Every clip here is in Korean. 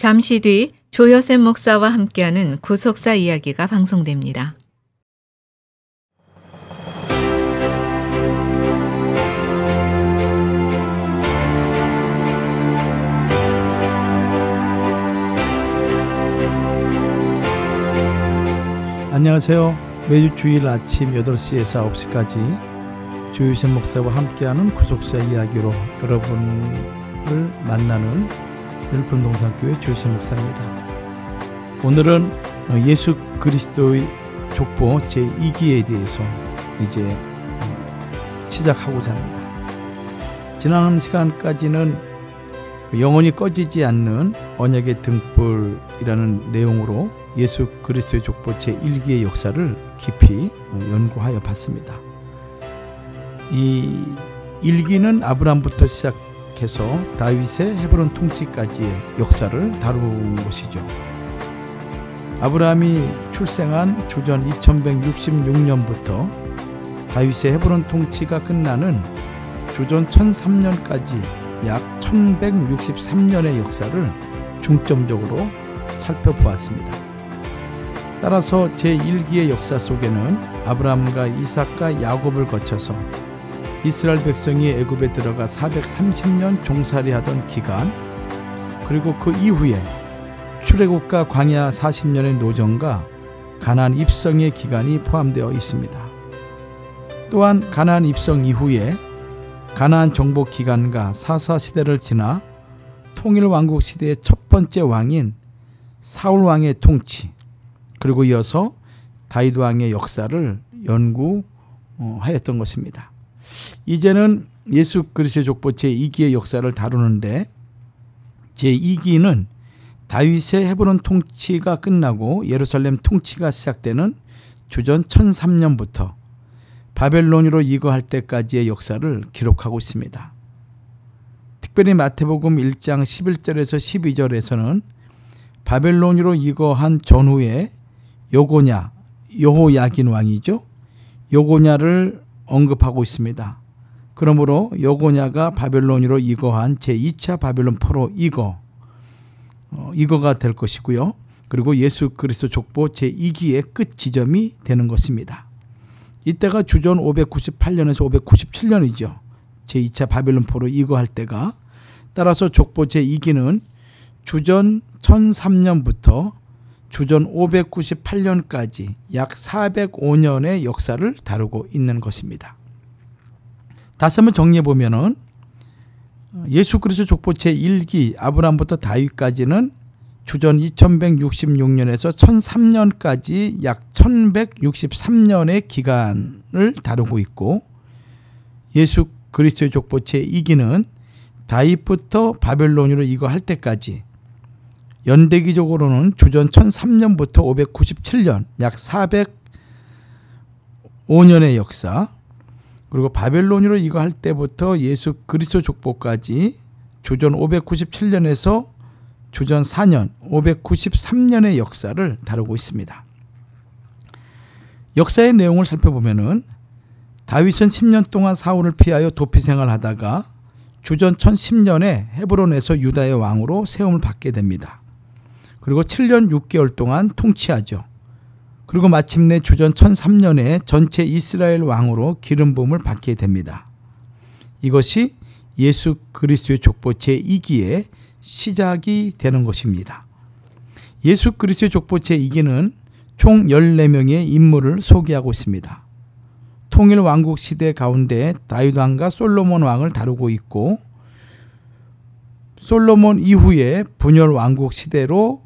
잠시 뒤 조여셉 목사와 함께하는 구속사 이야기가 방송됩니다. 안녕하세요. 매주 주일 아침 8시에서 9시까지 조여셉 목사와 함께하는 구속사 이야기로 여러분을 만나는 열풍동산교회 조여셉 목사입니다. 오늘은 예수 그리스도의 족보 제2기에 대해서 이제 시작하고자 합니다. 지난 시간까지는 영원히 꺼지지 않는 언약의 등불이라는 내용으로 예수 그리스도의 족보 제1기의 역사를 깊이 연구하여 봤습니다. 이 1기는 아브라함부터 시작해서 다윗의 헤브론 통치까지의 역사를 다룬 것이죠. 아브라함이 출생한 주전 2166년부터 다윗의 헤브론 통치가 끝나는 주전 1003년까지 약 1163년의 역사를 중점적으로 살펴보았습니다. 따라서 제1기의 역사 속에는 아브라함과 이삭과 야곱을 거쳐서 이스라엘 백성이 애굽에 들어가 430년 종살이하던 기간, 그리고 그 이후에 출애굽과 광야 40년의 노정과 가나안 입성의 기간이 포함되어 있습니다. 또한 가나안 입성 이후에 가나안 정복 기간과 사사시대를 지나 통일왕국 시대의 첫 번째 왕인 사울 왕의 통치, 그리고 이어서 다윗 왕의 역사를 연구하였던 것입니다. 이제는 예수 그리스도의 족보 제2기의 역사를 다루는데, 제2기는 다윗의 헤브론 통치가 끝나고 예루살렘 통치가 시작되는 주전 1003년부터 바벨론으로 이거할 때까지의 역사를 기록하고 있습니다. 특별히 마태복음 1장 11절에서 12절에서는 바벨론으로 이거한 전후에 여호야긴 왕이죠. 여고냐를 언급하고 있습니다. 그러므로 여고냐가 바벨론으로 이거한 제2차 바벨론 포로 이거가 될 것이고요. 그리고 예수 그리스도 족보 제2기의 끝 지점이 되는 것입니다. 이때가 주전 598년에서 597년이죠. 제2차 바벨론 포로 이거할 때가. 따라서 족보 제2기는 주전 1003년부터 주전 598년까지 약 405년의 역사를 다루고 있는 것입니다. 다시 한번 정리해보면 예수 그리스도 족보 제1기 아브라함부터 다윗까지는 주전 2166년에서 1003년까지 약 1163년의 기간을 다루고 있고, 예수 그리스도의 족보 제2기는 다윗부터 바벨론으로 이거할 때까지 연대기적으로는 주전 1003년부터 597년 약 405년의 역사, 그리고 바벨론으로 이거할 때부터 예수 그리스도 족보까지 주전 597년에서 주전 4년 593년의 역사를 다루고 있습니다. 역사의 내용을 살펴보면 다윗은 10년 동안 사울을 피하여 도피 생활하다가 주전 1010년에 헤브론에서 유다의 왕으로 세움을 받게 됩니다. 그리고 7년 6개월 동안 통치하죠. 그리고 마침내 주전 1003년에 전체 이스라엘 왕으로 기름 부음을 받게 됩니다. 이것이 예수 그리스도의 족보 제2기의 시작이 되는 것입니다. 예수 그리스도의 족보 제2기는 총 14명의 인물을 소개하고 있습니다. 통일 왕국 시대 가운데 다윗 왕과 솔로몬 왕을 다루고 있고, 솔로몬 이후에 분열 왕국 시대로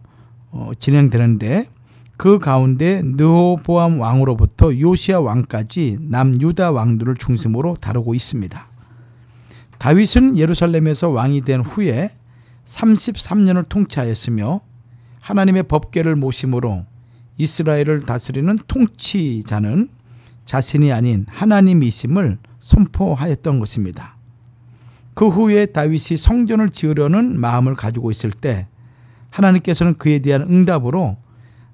진행되는데, 그 가운데 르호보암 왕으로부터 요시야 왕까지 남유다 왕들을 중심으로 다루고 있습니다. 다윗은 예루살렘에서 왕이 된 후에 33년을 통치하였으며 하나님의 법궤를 모심으로 이스라엘을 다스리는 통치자는 자신이 아닌 하나님이심을 선포하였던 것입니다. 그 후에 다윗이 성전을 지으려는 마음을 가지고 있을 때 하나님께서는 그에 대한 응답으로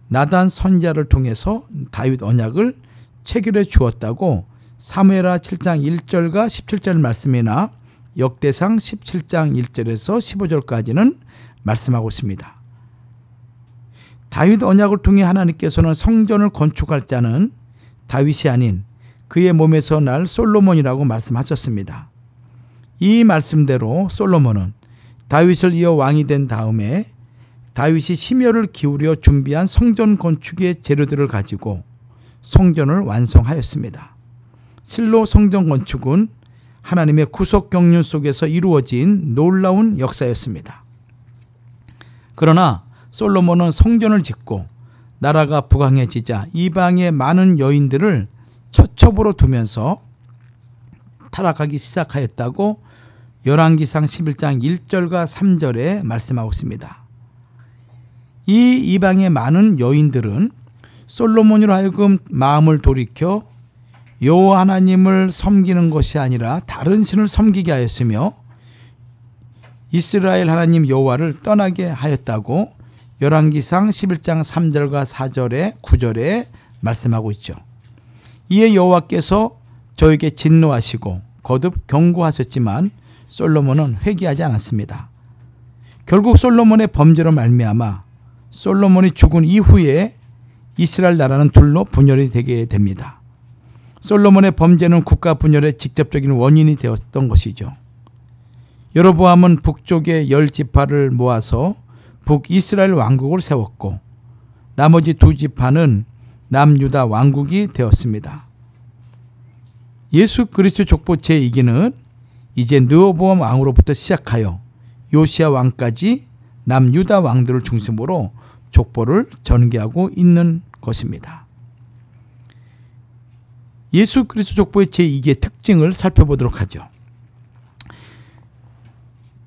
나단 선지자를 통해서 다윗 언약을 체결해 주었다고 사무엘하 7장 1절과 17절 말씀이나 역대상 17장 1절에서 15절까지는 말씀하고 있습니다. 다윗 언약을 통해 하나님께서는 성전을 건축할 자는 다윗이 아닌 그의 몸에서 날 솔로몬이라고 말씀하셨습니다. 이 말씀대로 솔로몬은 다윗을 이어 왕이 된 다음에 다윗이 심혈을 기울여 준비한 성전 건축의 재료들을 가지고 성전을 완성하였습니다. 실로 성전 건축은 하나님의 구속 경륜 속에서 이루어진 놀라운 역사였습니다. 그러나 솔로몬은 성전을 짓고 나라가 부강해지자 이방의 많은 여인들을 처첩으로 두면서 타락하기 시작하였다고 열왕기상 11장 1절과 3절에 말씀하고 있습니다. 이 이방의 많은 여인들은 솔로몬으로 하여금 마음을 돌이켜 여호와 하나님을 섬기는 것이 아니라 다른 신을 섬기게 하였으며 이스라엘 하나님 여호와를 떠나게 하였다고 열왕기상 11장 3절과 4절에 9절에 말씀하고 있죠. 이에 여호와께서 저에게 진노하시고 거듭 경고하셨지만 솔로몬은 회개하지 않았습니다. 결국 솔로몬의 범죄로 말미암아 솔로몬이 죽은 이후에 이스라엘 나라는 둘로 분열이 되게 됩니다. 솔로몬의 범죄는 국가 분열의 직접적인 원인이 되었던 것이죠. 여로보암은 북쪽의 10지파를 모아서 북이스라엘 왕국을 세웠고 나머지 2지파는 남유다 왕국이 되었습니다. 예수 그리스도 족보 제2기는 이제 르호보암 왕으로부터 시작하여 요시야 왕까지 남유다 왕들을 중심으로 족보를 전개하고 있는 것입니다. 예수 그리스도 족보의 제2기의 특징을 살펴보도록 하죠.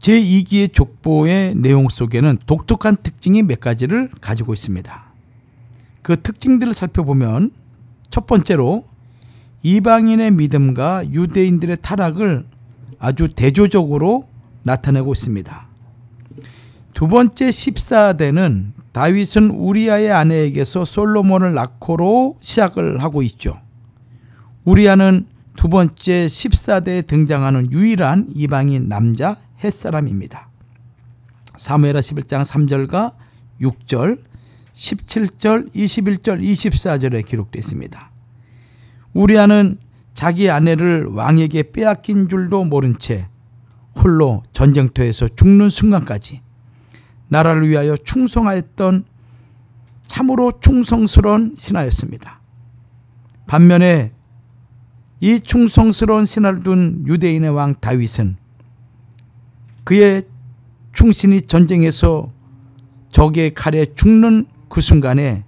제2기의 족보의 내용 속에는 독특한 특징이 몇 가지를 가지고 있습니다. 그 특징들을 살펴보면 첫 번째로 이방인의 믿음과 유대인들의 타락을 아주 대조적으로 나타내고 있습니다. 두 번째 14대는 다윗은 우리아의 아내에게서 솔로몬을 낳고로 시작을 하고 있죠. 우리아는 두 번째 14대에 등장하는 유일한 이방인 남자 햇사람입니다. 사무엘하 11장 3절과 6절, 17절, 21절, 24절에 기록되어 있습니다. 우리아는 자기 아내를 왕에게 빼앗긴 줄도 모른 채 홀로 전쟁터에서 죽는 순간까지 나라를 위하여 충성하였던 참으로 충성스러운 신하였습니다. 반면에 이 충성스러운 신하를 둔 유대인의 왕 다윗은 그의 충신이 전쟁에서 적의 칼에 죽는 그 순간에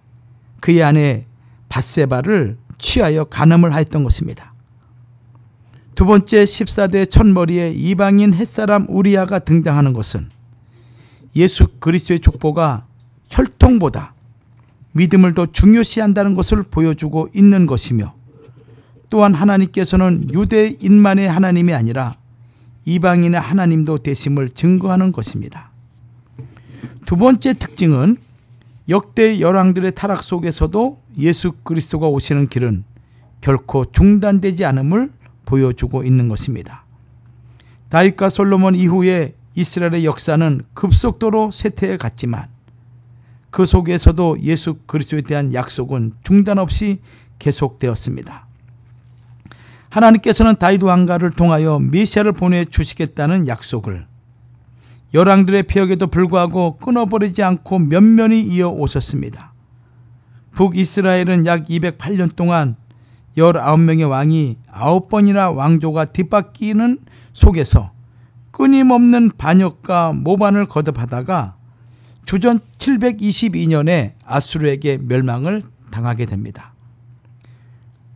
그의 아내 밧세바를 취하여 간음을 하였던 것입니다. 두 번째 14대 첫머리에 이방인 햇사람 우리아가 등장하는 것은 예수 그리스도의 족보가 혈통보다 믿음을 더 중요시한다는 것을 보여주고 있는 것이며 또한 하나님께서는 유대인만의 하나님이 아니라 이방인의 하나님도 되심을 증거하는 것입니다. 두 번째 특징은 역대 열왕들의 타락 속에서도 예수 그리스도가 오시는 길은 결코 중단되지 않음을 보여주고 있는 것입니다. 다윗과 솔로몬 이후에 이스라엘의 역사는 급속도로 쇠퇴해 갔지만 그 속에서도 예수 그리스도에 대한 약속은 중단 없이 계속되었습니다. 하나님께서는 다윗 왕가를 통하여 메시아를 보내주시겠다는 약속을 열왕들의 폐역에도 불구하고 끊어버리지 않고 면면히 이어오셨습니다. 북이스라엘은 약 208년 동안 19명의 왕이 9번이나 왕조가 뒷바뀌는 속에서 끊임없는 반역과 모반을 거듭하다가 주전 722년에 아수르에게 멸망을 당하게 됩니다.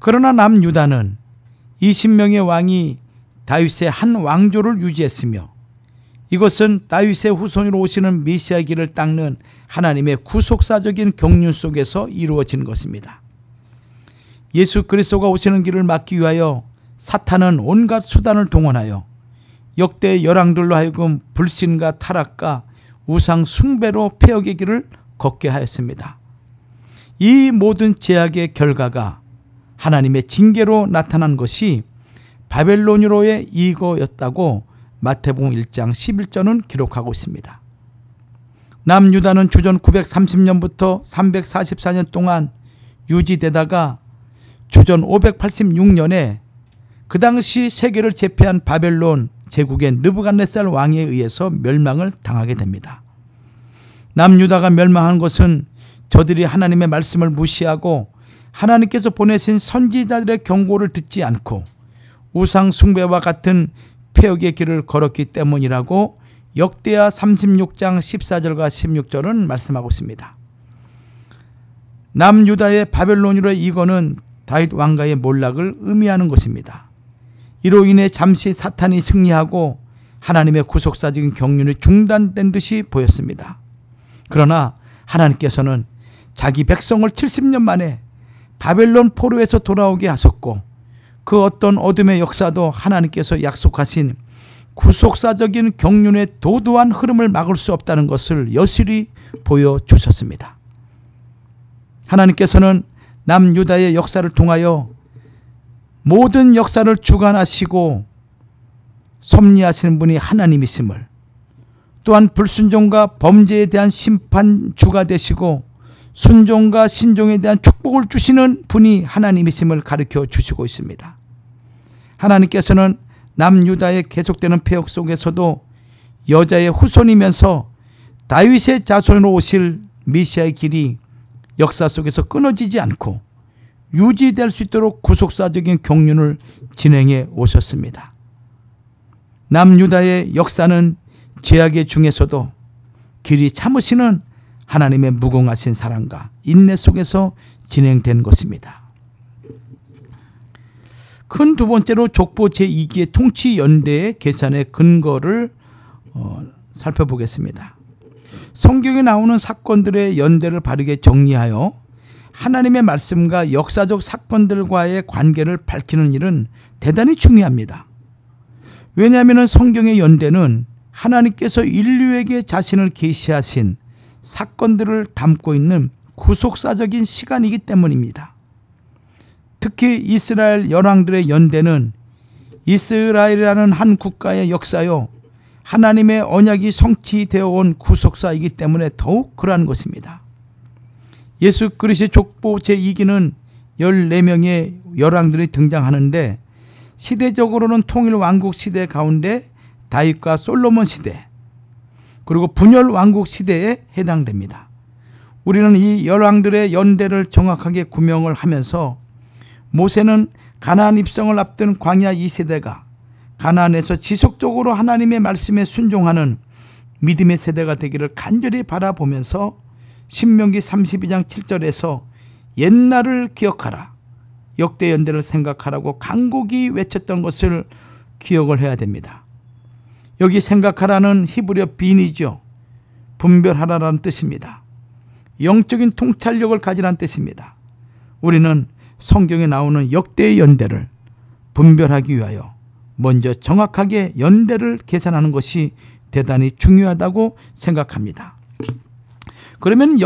그러나 남유다는 20명의 왕이 다윗의 한 왕조를 유지했으며 이것은 다윗의 후손으로 오시는 메시아의 길을 닦는 하나님의 구속사적인 경륜 속에서 이루어진 것입니다. 예수 그리스도가 오시는 길을 막기 위하여 사탄은 온갖 수단을 동원하여 역대 열왕들로 하여금 불신과 타락과 우상 숭배로 폐역의 길을 걷게 하였습니다. 이 모든 제약의 결과가 하나님의 징계로 나타난 것이 바벨론으로의 이거였다고 마태복음 1장 11절은 기록하고 있습니다. 남유다는 주전 930년부터 344년 동안 유지되다가 주전 586년에 그 당시 세계를 제패한 바벨론 제국의 느부갓네살 왕에 의해서 멸망을 당하게 됩니다. 남유다가 멸망한 것은 저들이 하나님의 말씀을 무시하고 하나님께서 보내신 선지자들의 경고를 듣지 않고 우상 숭배와 같은 폐역의 길을 걸었기 때문이라고 역대하 36장 14절과 16절은 말씀하고 있습니다. 남유다의 바벨론으로의 이거는 다윗 왕가의 몰락을 의미하는 것입니다. 이로 인해 잠시 사탄이 승리하고 하나님의 구속사적인 경륜이 중단된 듯이 보였습니다. 그러나 하나님께서는 자기 백성을 70년 만에 바벨론 포로에서 돌아오게 하셨고 그 어떤 어둠의 역사도 하나님께서 약속하신 구속사적인 경륜의 도도한 흐름을 막을 수 없다는 것을 여실히 보여주셨습니다. 하나님께서는 남유다의 역사를 통하여 모든 역사를 주관하시고 섭리하시는 분이 하나님이심을, 또한 불순종과 범죄에 대한 심판주가 되시고 순종과 신종에 대한 축복을 주시는 분이 하나님이심을 가르쳐 주시고 있습니다. 하나님께서는 남유다의 계속되는 폐역 속에서도 여자의 후손이면서 다윗의 자손으로 오실 메시아의 길이 역사 속에서 끊어지지 않고 유지될 수 있도록 구속사적인 경륜을 진행해 오셨습니다. 남유다의 역사는 죄악의 중에서도 길이 참으시는 하나님의 무궁하신 사랑과 인내 속에서 진행된 것입니다. 큰 두 번째로 족보 제2기의 통치 연대의 계산의 근거를 살펴보겠습니다. 성경에 나오는 사건들의 연대를 바르게 정리하여 하나님의 말씀과 역사적 사건들과의 관계를 밝히는 일은 대단히 중요합니다. 왜냐하면 성경의 연대는 하나님께서 인류에게 자신을 계시하신 사건들을 담고 있는 구속사적인 시간이기 때문입니다. 특히 이스라엘 열왕들의 연대는 이스라엘이라는 한 국가의 역사요, 하나님의 언약이 성취되어 온 구속사이기 때문에 더욱 그러한 것입니다. 예수 그리스도의 족보 제2기는 14명의 열왕들이 등장하는데 시대적으로는 통일 왕국 시대 가운데 다윗과 솔로몬 시대, 그리고 분열 왕국 시대에 해당됩니다. 우리는 이 열왕들의 연대를 정확하게 구명을 하면서 모세는 가나안 입성을 앞둔 광야 2세대가 가나안에서 지속적으로 하나님의 말씀에 순종하는 믿음의 세대가 되기를 간절히 바라보면서 신명기 32장 7절에서 옛날을 기억하라, 역대 연대를 생각하라고 간곡히 외쳤던 것을 기억을 해야 됩니다. 여기 생각하라는 히브리어 빈이죠. 분별하라라는 뜻입니다. 영적인 통찰력을 가지라는 뜻입니다. 우리는 성경에 나오는 역대의 연대를 분별하기 위하여 먼저 정확하게 연대를 계산하는 것이 대단히 중요하다고 생각합니다. 그러면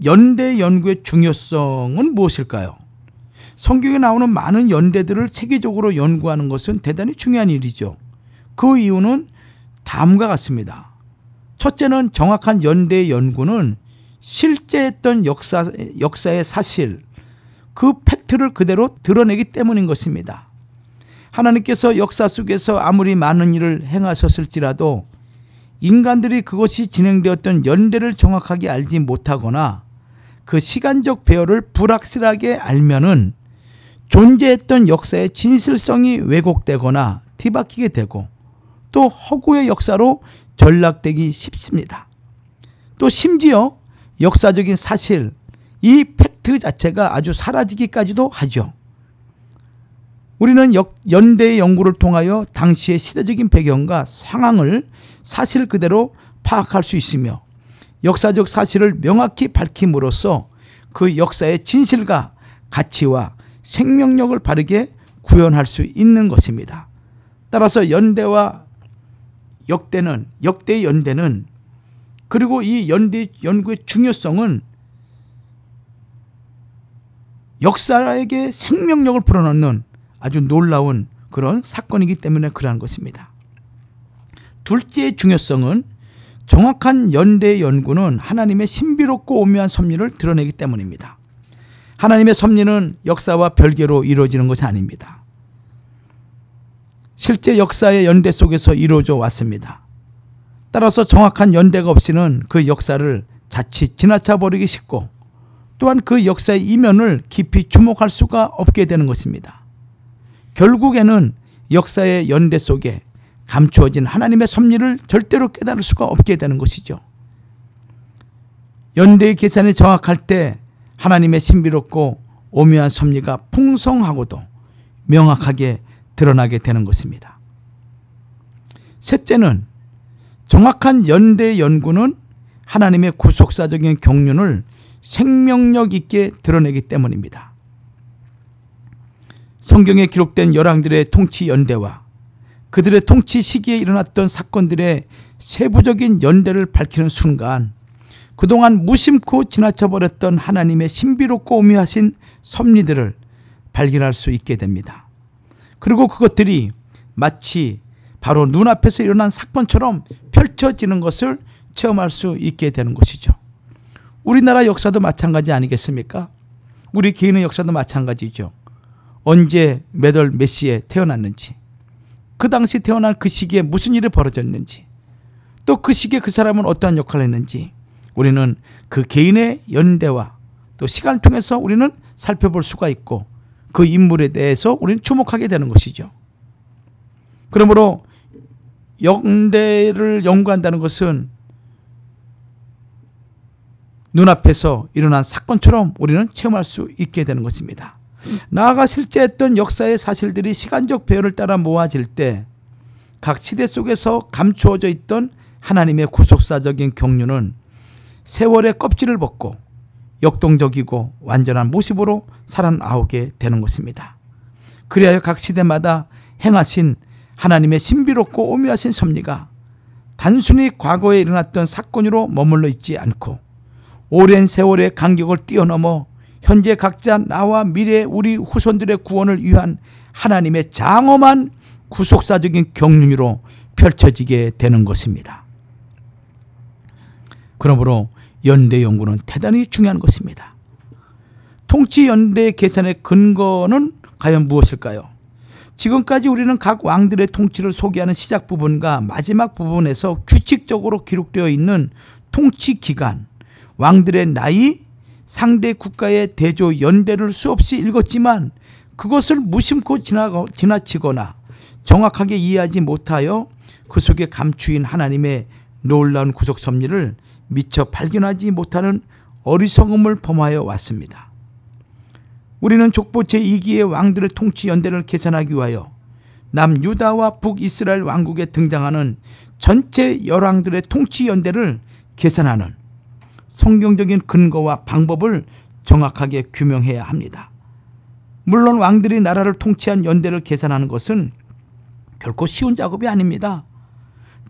연대 연구의 중요성은 무엇일까요? 성경에 나오는 많은 연대들을 체계적으로 연구하는 것은 대단히 중요한 일이죠. 그 이유는 다음과 같습니다. 첫째는 정확한 연대의 연구는 실제 했던 역사의 사실, 그 팩트를 그대로 드러내기 때문인 것입니다. 하나님께서 역사 속에서 아무리 많은 일을 행하셨을지라도 인간들이 그것이 진행되었던 연대를 정확하게 알지 못하거나 그 시간적 배열을 불확실하게 알면은 존재했던 역사의 진실성이 왜곡되거나 뒤바뀌게 되고 또 허구의 역사로 전락되기 쉽습니다. 또 심지어 역사적인 사실, 이 팩트 자체가 아주 사라지기까지도 하죠. 우리는 연대의 연구를 통하여 당시의 시대적인 배경과 상황을 사실 그대로 파악할 수 있으며 역사적 사실을 명확히 밝힘으로써 그 역사의 진실과 가치와 생명력을 바르게 구현할 수 있는 것입니다. 따라서 연대와 역대의 연대는, 그리고 이 연대 연구의 중요성은 역사에게 생명력을 불어넣는 아주 놀라운 그런 사건이기 때문에 그러한 것입니다. 둘째의 중요성은 정확한 연대의 연구는 하나님의 신비롭고 오묘한 섭리를 드러내기 때문입니다. 하나님의 섭리는 역사와 별개로 이루어지는 것이 아닙니다. 실제 역사의 연대 속에서 이루어져 왔습니다. 따라서 정확한 연대가 없이는 그 역사를 자칫 지나쳐 버리기 쉽고 또한 그 역사의 이면을 깊이 주목할 수가 없게 되는 것입니다. 결국에는 역사의 연대 속에 감추어진 하나님의 섭리를 절대로 깨달을 수가 없게 되는 것이죠. 연대의 계산이 정확할 때 하나님의 신비롭고 오묘한 섭리가 풍성하고도 명확하게 드러나게 되는 것입니다. 셋째는 정확한 연대의 연구는 하나님의 구속사적인 경륜을 생명력 있게 드러내기 때문입니다. 성경에 기록된 열왕들의 통치 연대와 그들의 통치 시기에 일어났던 사건들의 세부적인 연대를 밝히는 순간 그동안 무심코 지나쳐버렸던 하나님의 신비롭고 오묘하신 섭리들을 발견할 수 있게 됩니다. 그리고 그것들이 마치 바로 눈앞에서 일어난 사건처럼 펼쳐지는 것을 체험할 수 있게 되는 것이죠. 우리나라 역사도 마찬가지 아니겠습니까? 우리 개인의 역사도 마찬가지죠. 언제 몇 월 몇 시에 태어났는지, 그 당시 태어난 그 시기에 무슨 일이 벌어졌는지, 또 그 시기에 그 사람은 어떠한 역할을 했는지 우리는 그 개인의 연대와 또 시간을 통해서 우리는 살펴볼 수가 있고 그 인물에 대해서 우리는 주목하게 되는 것이죠. 그러므로 연대를 연구한다는 것은 눈앞에서 일어난 사건처럼 우리는 체험할 수 있게 되는 것입니다. 나아가 실제 했던 역사의 사실들이 시간적 배열을 따라 모아질 때 각 시대 속에서 감추어져 있던 하나님의 구속사적인 경륜은 세월의 껍질을 벗고 역동적이고 완전한 모습으로 살아나오게 되는 것입니다. 그리하여 각 시대마다 행하신 하나님의 신비롭고 오묘하신 섭리가 단순히 과거에 일어났던 사건으로 머물러 있지 않고 오랜 세월의 간격을 뛰어넘어 현재 각자 나와 미래 우리 후손들의 구원을 위한 하나님의 장엄한 구속사적인 경륜으로 펼쳐지게 되는 것입니다. 그러므로 연대 연구는 대단히 중요한 것입니다. 통치 연대 계산의 근거는 과연 무엇일까요? 지금까지 우리는 각 왕들의 통치를 소개하는 시작 부분과 마지막 부분에서 규칙적으로 기록되어 있는 통치 기간, 왕들의 나이, 상대 국가의 대조 연대를 수없이 읽었지만 그것을 무심코 지나치거나 정확하게 이해하지 못하여 그 속에 감추인 하나님의 놀라운 구속 섭리를 미처 발견하지 못하는 어리석음을 범하여 왔습니다. 우리는 족보 제2기의 왕들의 통치 연대를 계산하기 위하여 남유다와 북이스라엘 왕국에 등장하는 전체 열왕들의 통치 연대를 계산하는 성경적인 근거와 방법을 정확하게 규명해야 합니다. 물론 왕들이 나라를 통치한 연대를 계산하는 것은 결코 쉬운 작업이 아닙니다.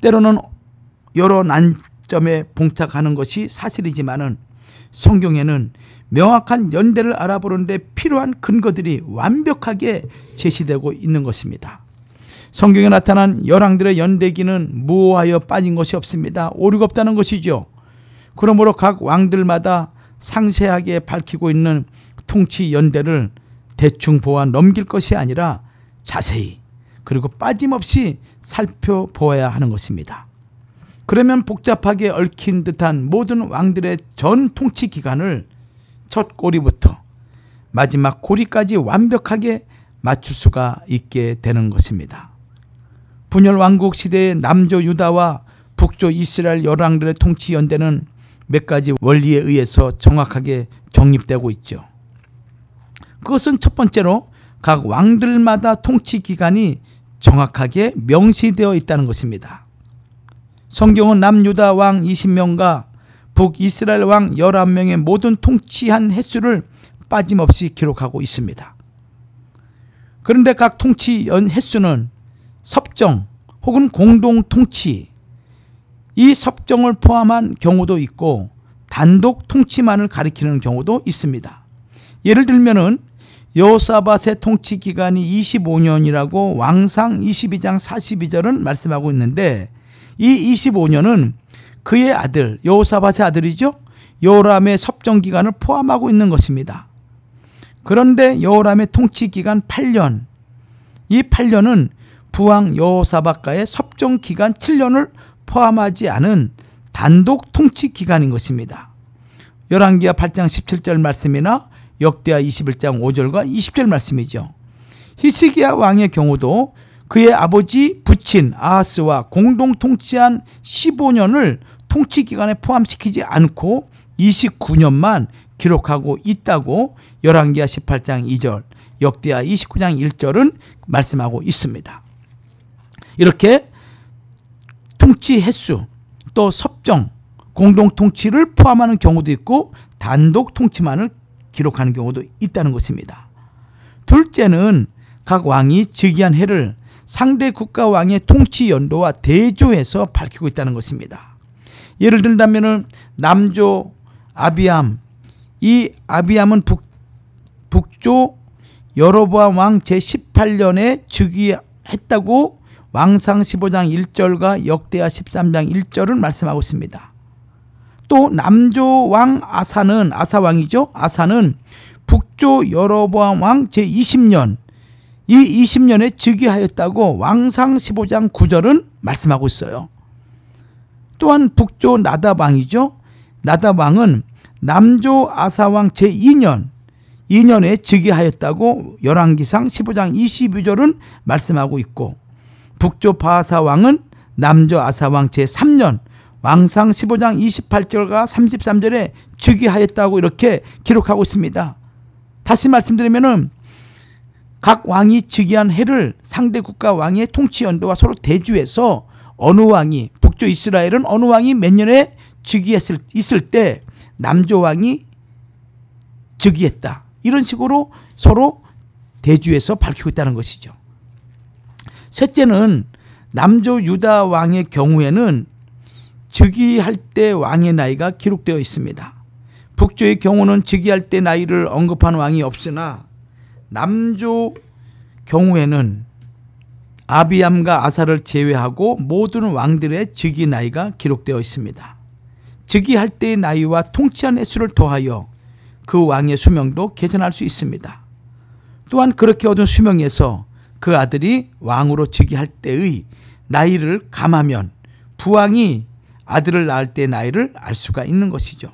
때로는 여러 난점에 봉착하는 것이 사실이지만은 성경에는 명확한 연대를 알아보는 데 필요한 근거들이 완벽하게 제시되고 있는 것입니다. 성경에 나타난 열왕들의 연대기는 무오하여 빠진 것이 없습니다. 오류가 없다는 것이죠. 그러므로 각 왕들마다 상세하게 밝히고 있는 통치 연대를 대충 보아 넘길 것이 아니라 자세히 그리고 빠짐없이 살펴보아야 하는 것입니다. 그러면 복잡하게 얽힌 듯한 모든 왕들의 전 통치 기간을 첫 꼬리부터 마지막 고리까지 완벽하게 맞출 수가 있게 되는 것입니다. 분열 왕국 시대의 남조 유다와 북조 이스라엘 열왕들의 통치 연대는 몇 가지 원리에 의해서 정확하게 정립되고 있죠. 그것은 첫 번째로 각 왕들마다 통치 기간이 정확하게 명시되어 있다는 것입니다. 성경은 남유다 왕 20명과 북이스라엘 왕 11명의 모든 통치한 횟수를 빠짐없이 기록하고 있습니다. 그런데 각 통치 횟수는 섭정 혹은 공동 통치, 이 섭정을 포함한 경우도 있고 단독 통치만을 가리키는 경우도 있습니다. 예를 들면은 여호사밧의 통치 기간이 25년이라고 왕상 22장 42절은 말씀하고 있는데 이 25년은 그의 아들 여호사밧의 아들이죠. 여호람의 섭정 기간을 포함하고 있는 것입니다. 그런데 여호람의 통치 기간 8년, 이 8년은 부왕 여호사밧과의 섭정 기간 7년을 포함하지 않은 단독 통치 기간인 것입니다. 열왕기하 8장 17절 말씀이나 역대하 21장 5절과 20절 말씀이죠. 히스기야 왕의 경우도 그의 아버지 부친 아하스와 공동 통치한 15년을 통치 기간에 포함시키지 않고 29년만 기록하고 있다고 열왕기하 18장 2절, 역대하 29장 1절은 말씀하고 있습니다. 이렇게 통치 횟수, 또 섭정, 공동 통치를 포함하는 경우도 있고 단독 통치만을 기록하는 경우도 있다는 것입니다. 둘째는 각 왕이 즉위한 해를 상대 국가 왕의 통치 연도와 대조해서 밝히고 있다는 것입니다. 예를 들자면 남조 아비암, 이 아비암은 북조 여로보암 왕 제18년에 즉위했다고 왕상 15장 1절과 역대하 13장 1절은 말씀하고 있습니다. 또 남조 왕 아사 왕이죠. 아사는 북조 여로보암 왕 제20년, 이 20년에 즉위하였다고 왕상 15장 9절은 말씀하고 있어요. 또한 북조 나답 왕이죠. 나답 왕은 남조 아사 왕 제2년, 2년에 즉위하였다고 열왕기상 15장 22절은 말씀하고 있고, 북조 바하사 왕은 남조 아사 왕 제3년, 왕상 15장 28절과 33절에 즉위하였다고 이렇게 기록하고 있습니다. 다시 말씀드리면은 각 왕이 즉위한 해를 상대 국가 왕의 통치 연도와 서로 대조해서 어느 왕이, 북조 이스라엘은 어느 왕이 몇 년에 즉위했을 때 남조 왕이 즉위했다, 이런 식으로 서로 대조해서 밝히고 있다는 것이죠. 셋째는 남조 유다 왕의 경우에는 즉위할 때 왕의 나이가 기록되어 있습니다. 북조의 경우는 즉위할 때 나이를 언급한 왕이 없으나 남조 경우에는 아비암과 아사를 제외하고 모든 왕들의 즉위 나이가 기록되어 있습니다. 즉위할 때의 나이와 통치한 횟수를 더하여 그 왕의 수명도 계산할 수 있습니다. 또한 그렇게 얻은 수명에서 그 아들이 왕으로 즉위할 때의 나이를 감하면 부왕이 아들을 낳을 때의 나이를 알 수가 있는 것이죠.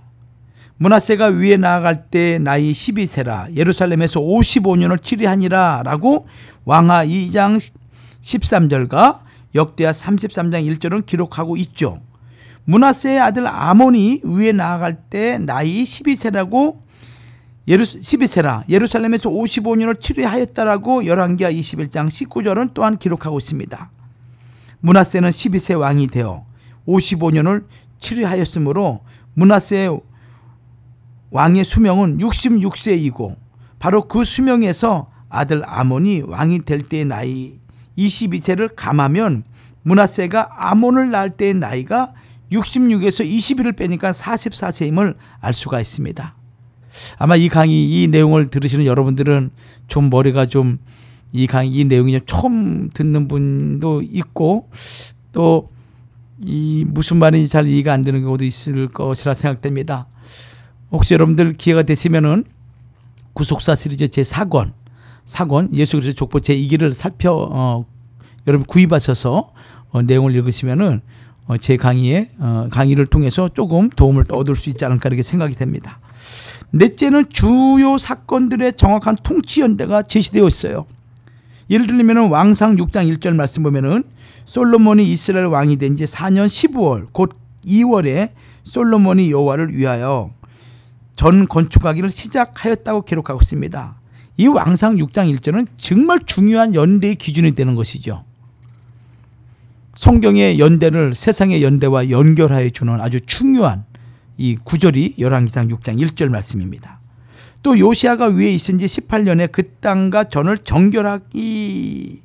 므낫세가 위에 나아갈 때 나이 12세라 예루살렘에서 55년을 치리하니라 라고 왕하 2장 13절과 역대하 33장 1절은 기록하고 있죠. 므낫세의 아들 아몬이 위에 나아갈 때 나이 12세라고 12세라 예루살렘에서 55년을 치리하였다라고 열왕기하 21장 19절은 또한 기록하고 있습니다. 므낫세는 12세 왕이 되어 55년을 치리하였으므로 므낫세의 왕의 수명은 66세이고 바로 그 수명에서 아들 아몬이 왕이 될 때의 나이 22세를 감하면 므낫세가 아몬을 낳을 때의 나이가 66에서 21을 빼니까 44세임을 알 수가 있습니다. 아마 이 강의, 이 내용을 들으시는 여러분들은 좀 머리가 좀 이 강의, 이 내용이 좀 처음 듣는 분도 있고 또 이 무슨 말인지 잘 이해가 안 되는 경우도 있을 것이라 생각됩니다. 혹시 여러분들 기회가 되시면은 구속사 시리즈 제4권 예수 그리스도의 족보 제2기를 여러분 구입하셔서 내용을 읽으시면은 제 강의를 통해서 조금 도움을 얻을 수 있지 않을까 이렇게 생각이 됩니다. 넷째는 주요 사건들의 정확한 통치 연대가 제시되어 있어요. 예를 들면 왕상 6장 1절 말씀 보면은 솔로몬이 이스라엘 왕이 된 지 4년 15월 곧 2월에 솔로몬이 여호와를 위하여 전 건축하기를 시작하였다고 기록하고 있습니다. 이 왕상 6장 1절은 정말 중요한 연대의 기준이 되는 것이죠. 성경의 연대를 세상의 연대와 연결하여 주는 아주 중요한 이 구절이 열왕기상 6장 1절 말씀입니다. 또 요시아가 위에 있은 지 18년에 그 땅과 전을 정결하기를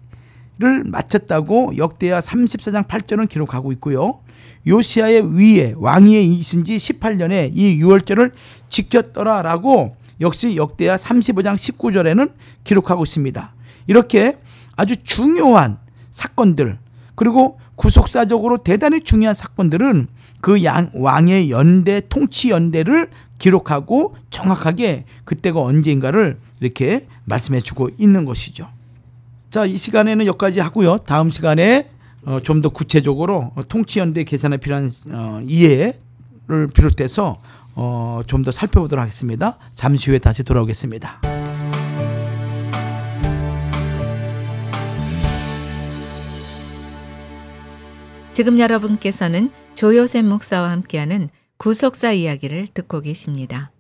마쳤다고 역대하 34장 8절은 기록하고 있고요. 요시아의 위에 왕위에 있은 지 18년에 이 유월절을 지켰더라라고 역시 역대하 35장 19절에는 기록하고 있습니다. 이렇게 아주 중요한 사건들, 그리고 구속사적으로 대단히 중요한 사건들은 그 왕의 연대, 통치 연대를 기록하고 정확하게 그때가 언제인가를 이렇게 말씀해 주고 있는 것이죠. 자, 이 시간에는 여기까지 하고요. 다음 시간에 좀 더 구체적으로 통치 연대 계산에 필요한 이해를 비롯해서 좀 더 살펴보도록 하겠습니다. 잠시 후에 다시 돌아오겠습니다. 지금 여러분께서는 조요셉 목사와 함께하는 구속사 이야기를 듣고 계십니다.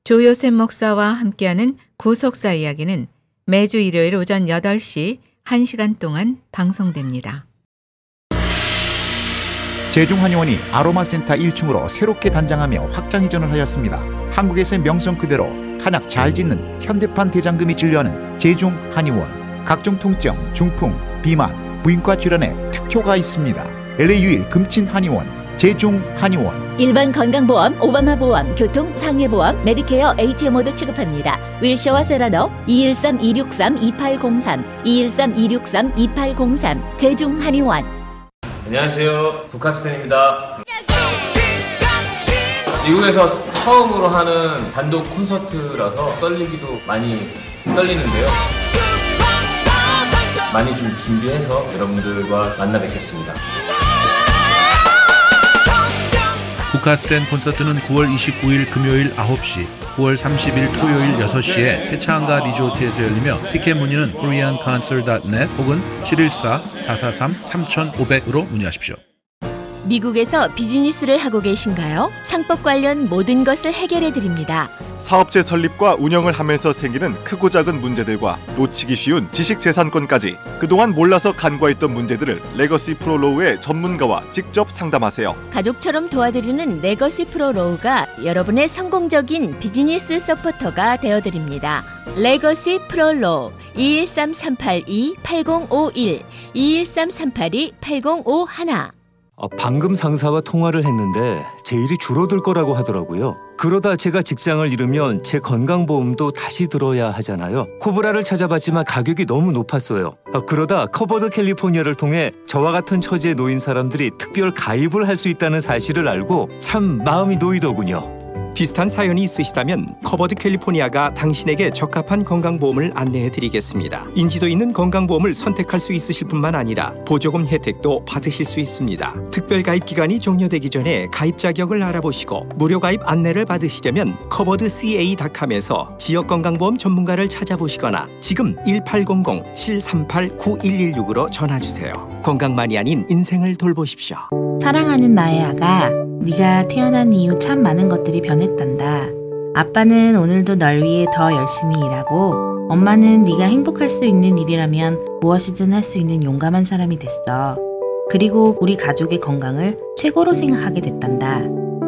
조요셉 목사와 함께하는 구속사 이야기는 매주 일요일 오전 8시 1시간 동안 방송됩니다. 제중한의원이 아로마센터 1층으로 새롭게 단장하며 확장 이전을 하였습니다. 한국에서의 명성 그대로 한약 잘 짓는 현대판 대장금이 진료하는 제중한의원. 각종 통증, 중풍, 비만, 무인과 질환에 특효가 있습니다. LA 유일 금친한의원 제중한의원. 일반 건강보험, 오바마 보험, 교통, 상해보험, 메디케어, HMO도 취급합니다. 윌셔와 세라노 213-263-2803 213-263-2803 제중한의원. 안녕하세요. 북카스텐입니다. 미국에서 처음으로 하는 단독 콘서트라서 떨리기도 많이 떨리는데요. 많이 좀 준비해서 여러분들과 만나 뵙겠습니다. 북카스텐 콘서트는 9월 29일 금요일 9시, 9월 30일 토요일 6시에 해창가 리조트에서 열리며 티켓 문의는 koreanconcert.net 혹은 714-443-3500으로 문의하십시오. 미국에서 비즈니스를 하고 계신가요? 상법 관련 모든 것을 해결해 드립니다. 사업체 설립과 운영을 하면서 생기는 크고 작은 문제들과 놓치기 쉬운 지식재산권까지 그동안 몰라서 간과했던 문제들을 레거시 프로로우의 전문가와 직접 상담하세요. 가족처럼 도와드리는 레거시 프로로우가 여러분의 성공적인 비즈니스 서포터가 되어드립니다. 레거시 프로로우 213-382-8051 213-382-8051. 방금 상사와 통화를 했는데 제 일이 줄어들 거라고 하더라고요. 그러다 제가 직장을 잃으면 제 건강보험도 다시 들어야 하잖아요. 코브라를 찾아봤지만 가격이 너무 높았어요. 그러다 커버드 캘리포니아를 통해 저와 같은 처지에 놓인 사람들이 특별 가입을 할 수 있다는 사실을 알고 참 마음이 놓이더군요. 비슷한 사연이 있으시다면 커버드 캘리포니아가 당신에게 적합한 건강보험을 안내해드리겠습니다. 인지도 있는 건강보험을 선택할 수 있으실 뿐만 아니라 보조금 혜택도 받으실 수 있습니다. 특별가입 기간이 종료되기 전에 가입 자격을 알아보시고 무료 가입 안내를 받으시려면 coveredca.com에서 지역건강보험 전문가를 찾아보시거나 지금 1800-738-9116으로 전화주세요. 건강만이 아닌 인생을 돌보십시오. 사랑하는 나의 아가, 네가 태어난 이후 참 많은 것들이 변했단다. 아빠는 오늘도 널 위해 더 열심히 일하고 엄마는 네가 행복할 수 있는 일이라면 무엇이든 할 수 있는 용감한 사람이 됐어. 그리고 우리 가족의 건강을 최고로 생각하게 됐단다.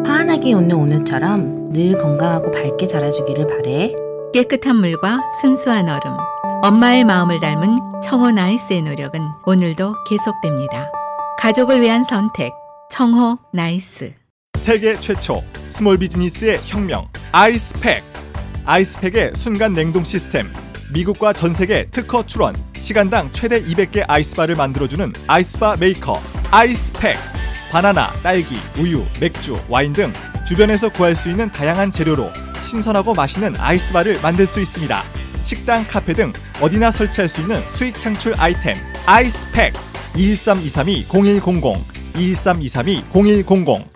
환하게 웃는 오늘처럼 늘 건강하고 밝게 자라주기를 바래. 깨끗한 물과 순수한 얼음, 엄마의 마음을 닮은 청호 나이스의 노력은 오늘도 계속됩니다. 가족을 위한 선택, 청호 나이스. 세계 최초 스몰 비즈니스의 혁명 아이스팩. 아이스팩의 순간 냉동 시스템, 미국과 전 세계 특허 출원, 시간당 최대 200개 아이스바를 만들어주는 아이스바 메이커 아이스팩. 바나나, 딸기, 우유, 맥주, 와인 등 주변에서 구할 수 있는 다양한 재료로 신선하고 맛있는 아이스바를 만들 수 있습니다. 식당, 카페 등 어디나 설치할 수 있는 수익 창출 아이템 아이스팩. 213-232-0100 213-232-0100.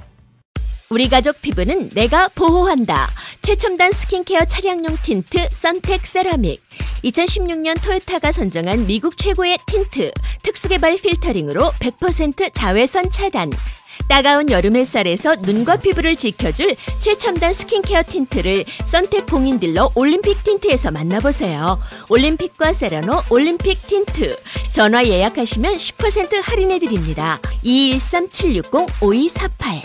우리 가족 피부는 내가 보호한다. 최첨단 스킨케어 차량용 틴트 선택 세라믹. 2016년 토요타가 선정한 미국 최고의 틴트, 특수개발 필터링으로 100% 자외선 차단. 따가운 여름 햇살에서 눈과 피부를 지켜줄 최첨단 스킨케어 틴트를 선택 공인딜러 올림픽 틴트에서 만나보세요. 올림픽과 세라노 올림픽 틴트. 전화 예약하시면 10% 할인해드립니다. 213-760-5248.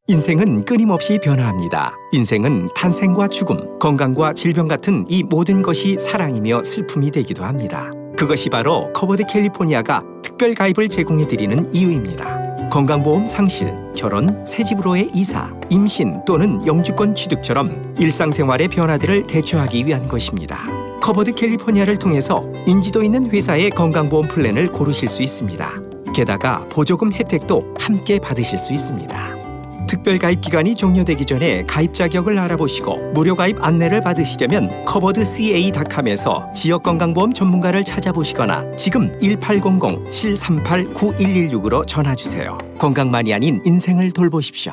인생은 끊임없이 변화합니다. 인생은 탄생과 죽음, 건강과 질병 같은 이 모든 것이 사랑이며 슬픔이 되기도 합니다. 그것이 바로 커버드 캘리포니아가 특별 가입을 제공해드리는 이유입니다. 건강보험 상실, 결혼, 새집으로의 이사, 임신 또는 영주권 취득처럼 일상생활의 변화들을 대처하기 위한 것입니다. 커버드 캘리포니아를 통해서 인지도 있는 회사의 건강보험 플랜을 고르실 수 있습니다. 게다가 보조금 혜택도 함께 받으실 수 있습니다. 특별 가입 기간이 종료되기 전에 가입 자격을 알아보시고 무료 가입 안내를 받으시려면 coveredca.com에서 지역건강보험 전문가를 찾아보시거나 지금 1800-738-9116으로 전화주세요. 건강만이 아닌 인생을 돌보십시오.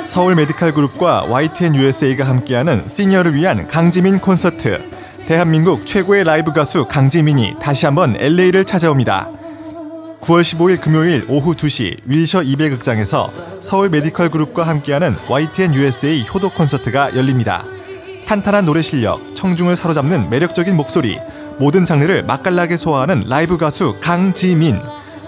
서울 메디칼 그룹과 YTN USA가 함께하는 시니어를 위한 강지민 콘서트. 대한민국 최고의 라이브 가수 강지민이 다시 한번 LA를 찾아옵니다. 9월 15일 금요일 오후 2시 윌셔 200극장에서 서울 메디컬 그룹과 함께하는 YTN USA 효도 콘서트가 열립니다. 탄탄한 노래 실력, 청중을 사로잡는 매력적인 목소리, 모든 장르를 맛깔나게 소화하는 라이브 가수 강지민.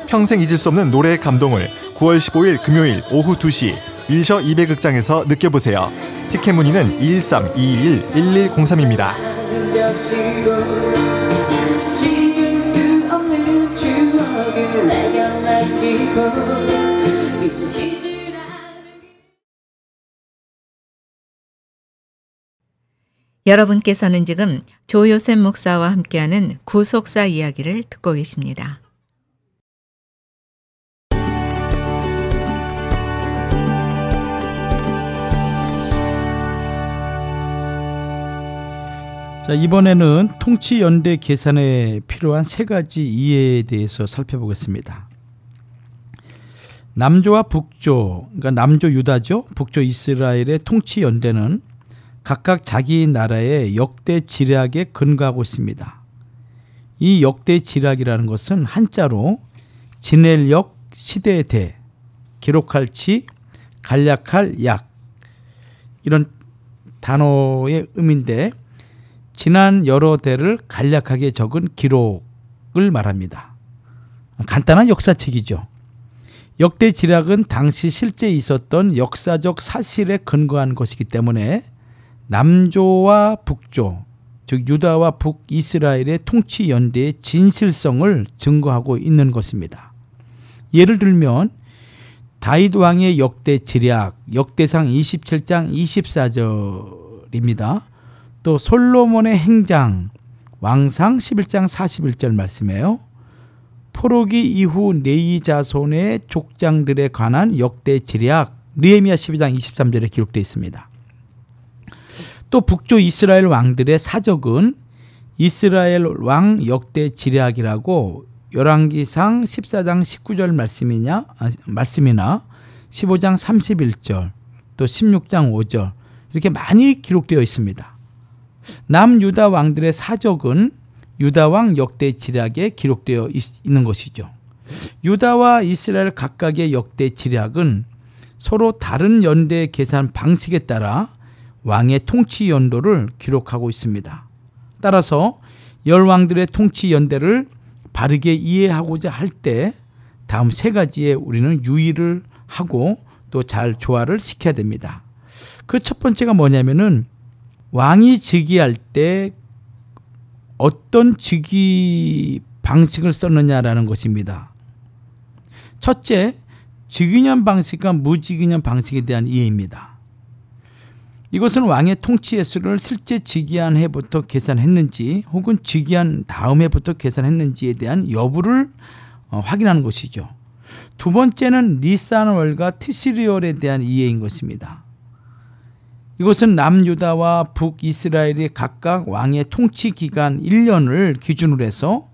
평생 잊을 수 없는 노래의 감동을 9월 15일 금요일 오후 2시 윌셔 200극장에서 느껴보세요. 티켓 문의는 213-221-1103입니다. 여러분께서는 지금 조요셉 목사와 함께하는 구속사 이야기를 듣고 계십니다. 자, 이번에는 통치연대 계산에 필요한 세 가지 이해에 대해서 살펴보겠습니다. 남조와 북조, 그러니까 남조 유다죠, 북조 이스라엘의 통치연대는 각각 자기 나라의 역대 지략에 근거하고 있습니다. 이 역대 지략이라는 것은 한자로 지낼 역, 시대의 대, 기록할 치, 간략할 약, 이런 단어의 의미인데 지난 여러 대를 간략하게 적은 기록을 말합니다. 간단한 역사책이죠. 역대 지략은 당시 실제 있었던 역사적 사실에 근거한 것이기 때문에 남조와 북조, 즉 유다와 북이스라엘의 통치 연대의 진실성을 증거하고 있는 것입니다. 예를 들면 다윗 왕의 역대 지략, 역대상 27장 24절입니다. 또 솔로몬의 행장, 왕상 11장 41절 말씀이에요. 포로기 이후 레위 자손의 족장들에 관한 역대 지략, 느헤미야 12장 23절에 기록되어 있습니다. 또 북조 이스라엘 왕들의 사적은 이스라엘 왕 역대 지략이라고 열왕기상 14장 19절 말씀이나 15장 31절, 또 16장 5절 이렇게 많이 기록되어 있습니다. 남유다 왕들의 사적은 유다왕 역대 지략에 기록되어 있는 것이죠. 유다와 이스라엘 각각의 역대 지략은 서로 다른 연대 계산 방식에 따라 왕의 통치 연도를 기록하고 있습니다. 따라서 열왕들의 통치 연대를 바르게 이해하고자 할 때 다음 세 가지에 우리는 유의를 하고 또 잘 조화를 시켜야 됩니다. 그 첫 번째가 뭐냐면은 왕이 즉위할 때 어떤 즉위 방식을 썼느냐라는 것입니다. 첫째, 즉위년 방식과 무즉위년 방식에 대한 이해입니다. 이것은 왕의 통치 횟수를 실제 즉위한 해부터 계산했는지 혹은 즉위한 다음 해부터 계산했는지에 대한 여부를 확인하는 것이죠. 두 번째는 니산월과 티시리월에 대한 이해인 것입니다. 이것은 남유다와 북이스라엘이 각각 왕의 통치 기간 1년을 기준으로 해서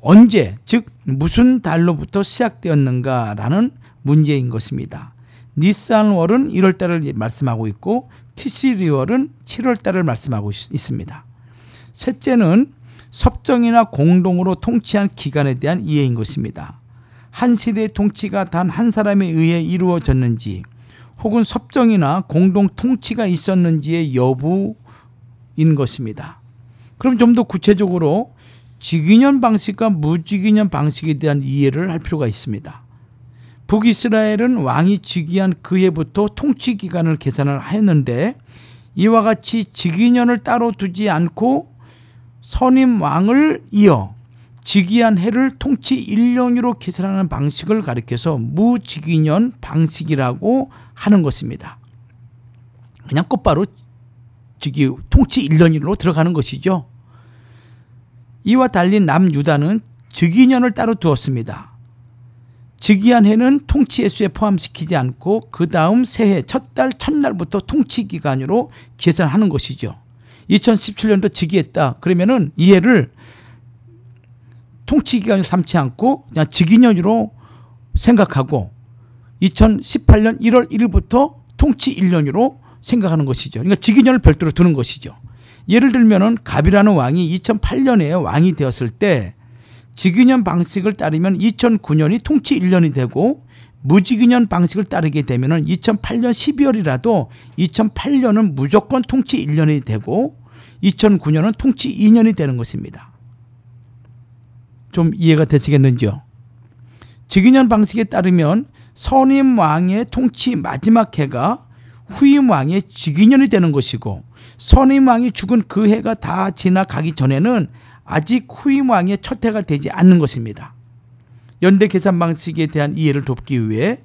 언제, 즉 무슨 달로부터 시작되었는가라는 문제인 것입니다. 니산월은 1월달을 말씀하고 있고 티시리월은 7월달을 말씀하고 있습니다. 셋째는 섭정이나 공동으로 통치한 기간에 대한 이해인 것입니다. 한 시대의 통치가 단 한 사람에 의해 이루어졌는지 혹은 섭정이나 공동 통치가 있었는지의 여부인 것입니다. 그럼 좀 더 구체적으로 즉위년 방식과 무즉위년 방식에 대한 이해를 할 필요가 있습니다. 북이스라엘은 왕이 즉위한 그 해부터 통치 기간을 계산을 하였는데 이와 같이 즉위년을 따로 두지 않고 선임 왕을 이어 즉위한 해를 통치 1년으로 계산하는 방식을 가리켜서 무즉위년 방식이라고 하는 것입니다. 그냥 곧바로 통치 1년으로 들어가는 것이죠. 이와 달리 남유다는 즉위년을 따로 두었습니다. 즉위한 해는 통치 횟수에 포함시키지 않고 그 다음 새해 첫 달 첫날부터 통치 기간으로 계산하는 것이죠. 2017년도 즉위했다. 그러면은 이 해를 통치 기간으로 삼지 않고 그냥 즉위년으로 생각하고 2018년 1월 1일부터 통치 1년으로 생각하는 것이죠. 그러니까 즉위년을 별도로 두는 것이죠. 예를 들면은 갑이라는 왕이 2008년에 왕이 되었을 때 즉위년 방식을 따르면 2009년이 통치 1년이 되고 무직위년 방식을 따르게 되면 2008년 12월이라도 2008년은 무조건 통치 1년이 되고 2009년은 통치 2년이 되는 것입니다. 좀 이해가 되시겠는지요? 즉위년 방식에 따르면 선임 왕의 통치 마지막 해가 후임 왕의 즉위년이 되는 것이고 선임 왕이 죽은 그 해가 다 지나가기 전에는 아직 후임 왕의 첫 해가 되지 않는 것입니다. 연대 계산 방식에 대한 이해를 돕기 위해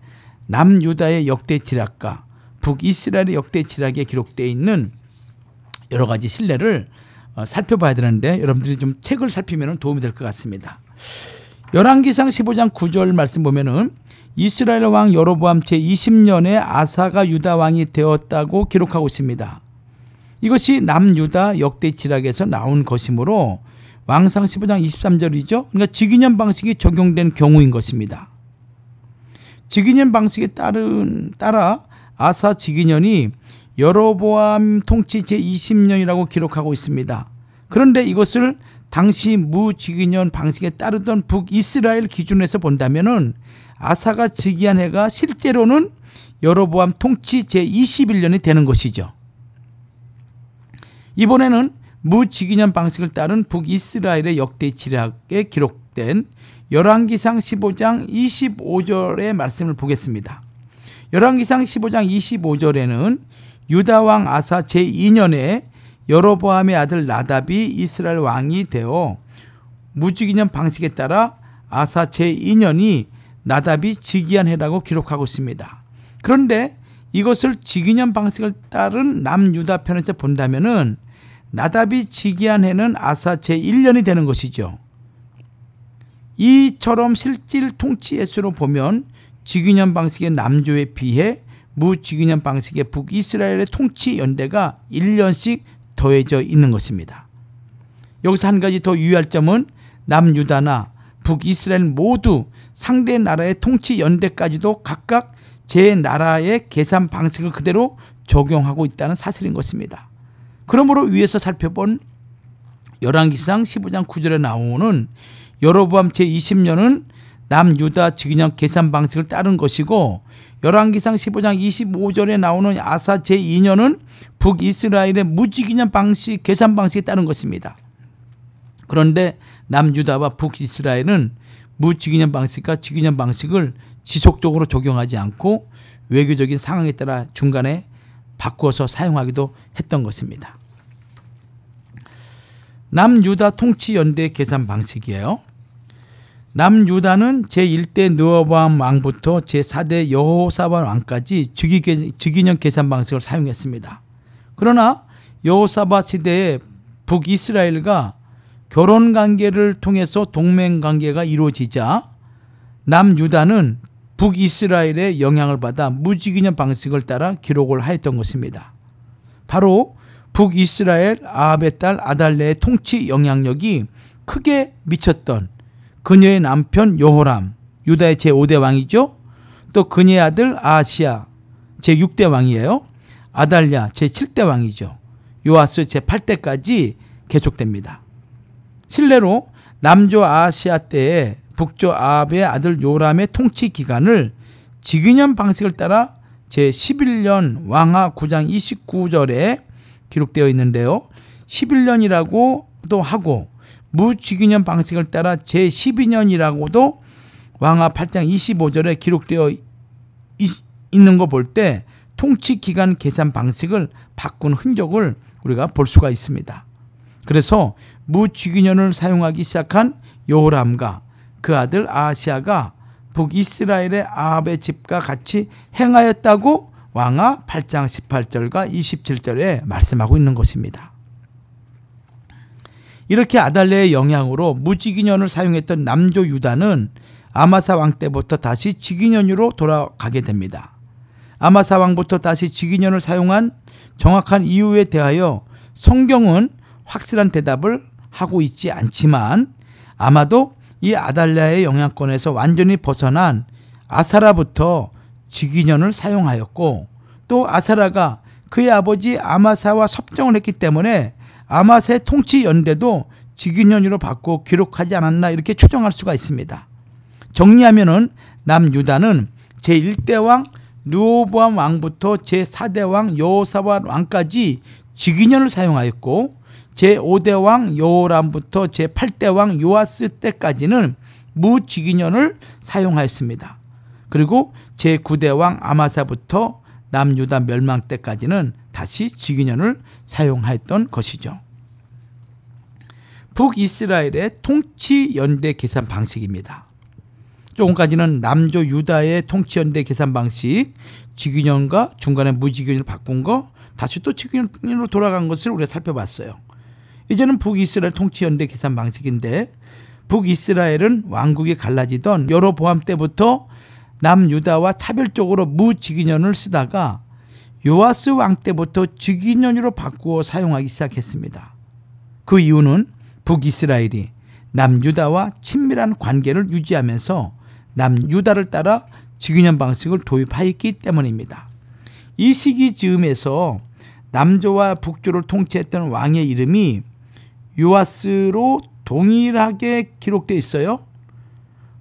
남유다의 역대 지략과 북이스라엘의 역대 지략에 기록되어 있는 여러 가지 신뢰를 살펴봐야 되는데 여러분들이 좀 책을 살피면 도움이 될 것 같습니다. 열왕기상 15장 9절 말씀 보면은 이스라엘 왕 여로보암 제20년에 아사가 유다 왕이 되었다고 기록하고 있습니다. 이것이 남유다 역대 지략에서 나온 것이므로 왕상 15장 23절이죠. 그러니까 즉위년 방식이 적용된 경우인 것입니다. 즉위년 방식에 따라 아사 즉위년이 여로보암 통치 제20년이라고 기록하고 있습니다. 그런데 이것을 당시 무즉위년 방식에 따르던 북이스라엘 기준에서 본다면은 아사가 즉위한 해가 실제로는 여로보암 통치 제21년이 되는 것이죠. 이번에는 무즉위년 방식을 따른 북이스라엘의 역대 지략에 기록된 열왕기상 15장 25절의 말씀을 보겠습니다. 열왕기상 15장 25절에는 유다왕 아사 제2년에 여로보암의 아들 나답이 이스라엘 왕이 되어 무즉위년 방식에 따라 아사 제2년이 나답이 즉위한 해라고 기록하고 있습니다. 그런데 이것을 즉위년 방식을 따른 남유다 편에서 본다면은 나답이 즉위한 해는 아사 제1년이 되는 것이죠. 이처럼 실질 통치 횟수로 보면 즉위년 방식의 남조에 비해 무즉위년 방식의 북이스라엘의 통치 연대가 1년씩 더해져 있는 것입니다. 여기서 한 가지 더 유의할 점은 남유다나 북이스라엘 모두 상대 나라의 통치 연대까지도 각각 제 나라의 계산 방식을 그대로 적용하고 있다는 사실인 것입니다. 그러므로 위에서 살펴본 열왕기상 15장 9절에 나오는 여로보암 제20년은 남유다 즉위년 계산 방식을 따른 것이고 열왕기상 15장 25절에 나오는 아사 제2년은 북이스라엘의 무즉위년 방식 계산 방식에 따른 것입니다. 그런데 남유다와 북이스라엘은 무즉위년 방식과 즉위년 방식을 지속적으로 적용하지 않고 외교적인 상황에 따라 중간에 바꾸어서 사용하기도 했던 것입니다. 남유다 통치연대 계산 방식이에요. 남유다는 제1대 르호보암 왕부터 제4대 여호사밧 왕까지 즉위년 계산 방식을 사용했습니다. 그러나 여호사밧 시대에 북이스라엘과 결혼관계를 통해서 동맹관계가 이루어지자 남유다는 북이스라엘의 영향을 받아 무즉위년 방식을 따라 기록을 하였던 것입니다. 바로 북이스라엘 아합의 딸 아달랴의 통치 영향력이 크게 미쳤던 그녀의 남편 여호람, 유다의 제5대 왕이죠. 또 그녀의 아들 아하시야 제6대 왕이에요. 아달랴 제7대 왕이죠. 요아스 제8대까지 계속됩니다. 실례로 남조 아하시야 때에 북조 아합의 아들 요람의 통치 기간을 즉위년 방식을 따라 제11년 왕하 9장 29절에 기록되어 있는데요. 11년이라고도 하고 무즉위년 방식을 따라 제12년이라고도 왕하 8장 25절에 기록되어 있는 거 볼 때 통치 기간 계산 방식을 바꾼 흔적을 우리가 볼 수가 있습니다. 그래서 무즉위년을 사용하기 시작한 여호람과 그 아들 아하시야가 북이스라엘의 아합의 집과 같이 행하였다고 왕하 8장 18절과 27절에 말씀하고 있는 것입니다. 이렇게 아달랴의 영향으로 무직인연을 사용했던 남조 유다는 아마사 왕 때부터 다시 직인연으로 돌아가게 됩니다. 아마사 왕부터 다시 직인연을 사용한 정확한 이유에 대하여 성경은 확실한 대답을 하고 있지 않지만 아마도 이 아달랴의 영향권에서 완전히 벗어난 아사라부터 직인연을 사용하였고, 또 아사라가 그의 아버지 아마사와 섭정을 했기 때문에 아마사의 통치 연대도 직인연으로 바꾸어 기록하지 않았나 이렇게 추정할 수가 있습니다. 정리하면은 남유다는 제1대 왕 르호보암 왕부터 제4대 왕 여호사밧 왕까지 직인연을 사용하였고, 제5대 왕 여호람부터 제8대 왕 요아스 때까지는 무직인연을 사용하였습니다. 그리고 제9대 왕 아마사부터 남유다 멸망 때까지는 다시 직인연을 사용하였던 것이죠. 북이스라엘의 통치연대 계산 방식입니다. 조금까지는 남조 유다의 통치연대 계산 방식, 직인연과 중간에 무직인연을 바꾼 거, 다시 또 직인연으로 돌아간 것을 우리가 살펴봤어요. 이제는 북이스라엘 통치연대 계산 방식인데, 북이스라엘은 왕국이 갈라지던 여로보암 때부터 남유다와 차별적으로 무직인연을 쓰다가 요아스 왕 때부터 직인연으로 바꾸어 사용하기 시작했습니다. 그 이유는 북이스라엘이 남유다와 친밀한 관계를 유지하면서 남유다를 따라 직인연 방식을 도입하였기 때문입니다. 이 시기 즈음에서 남조와 북조를 통치했던 왕의 이름이 요아스로 동일하게 기록되어 있어요.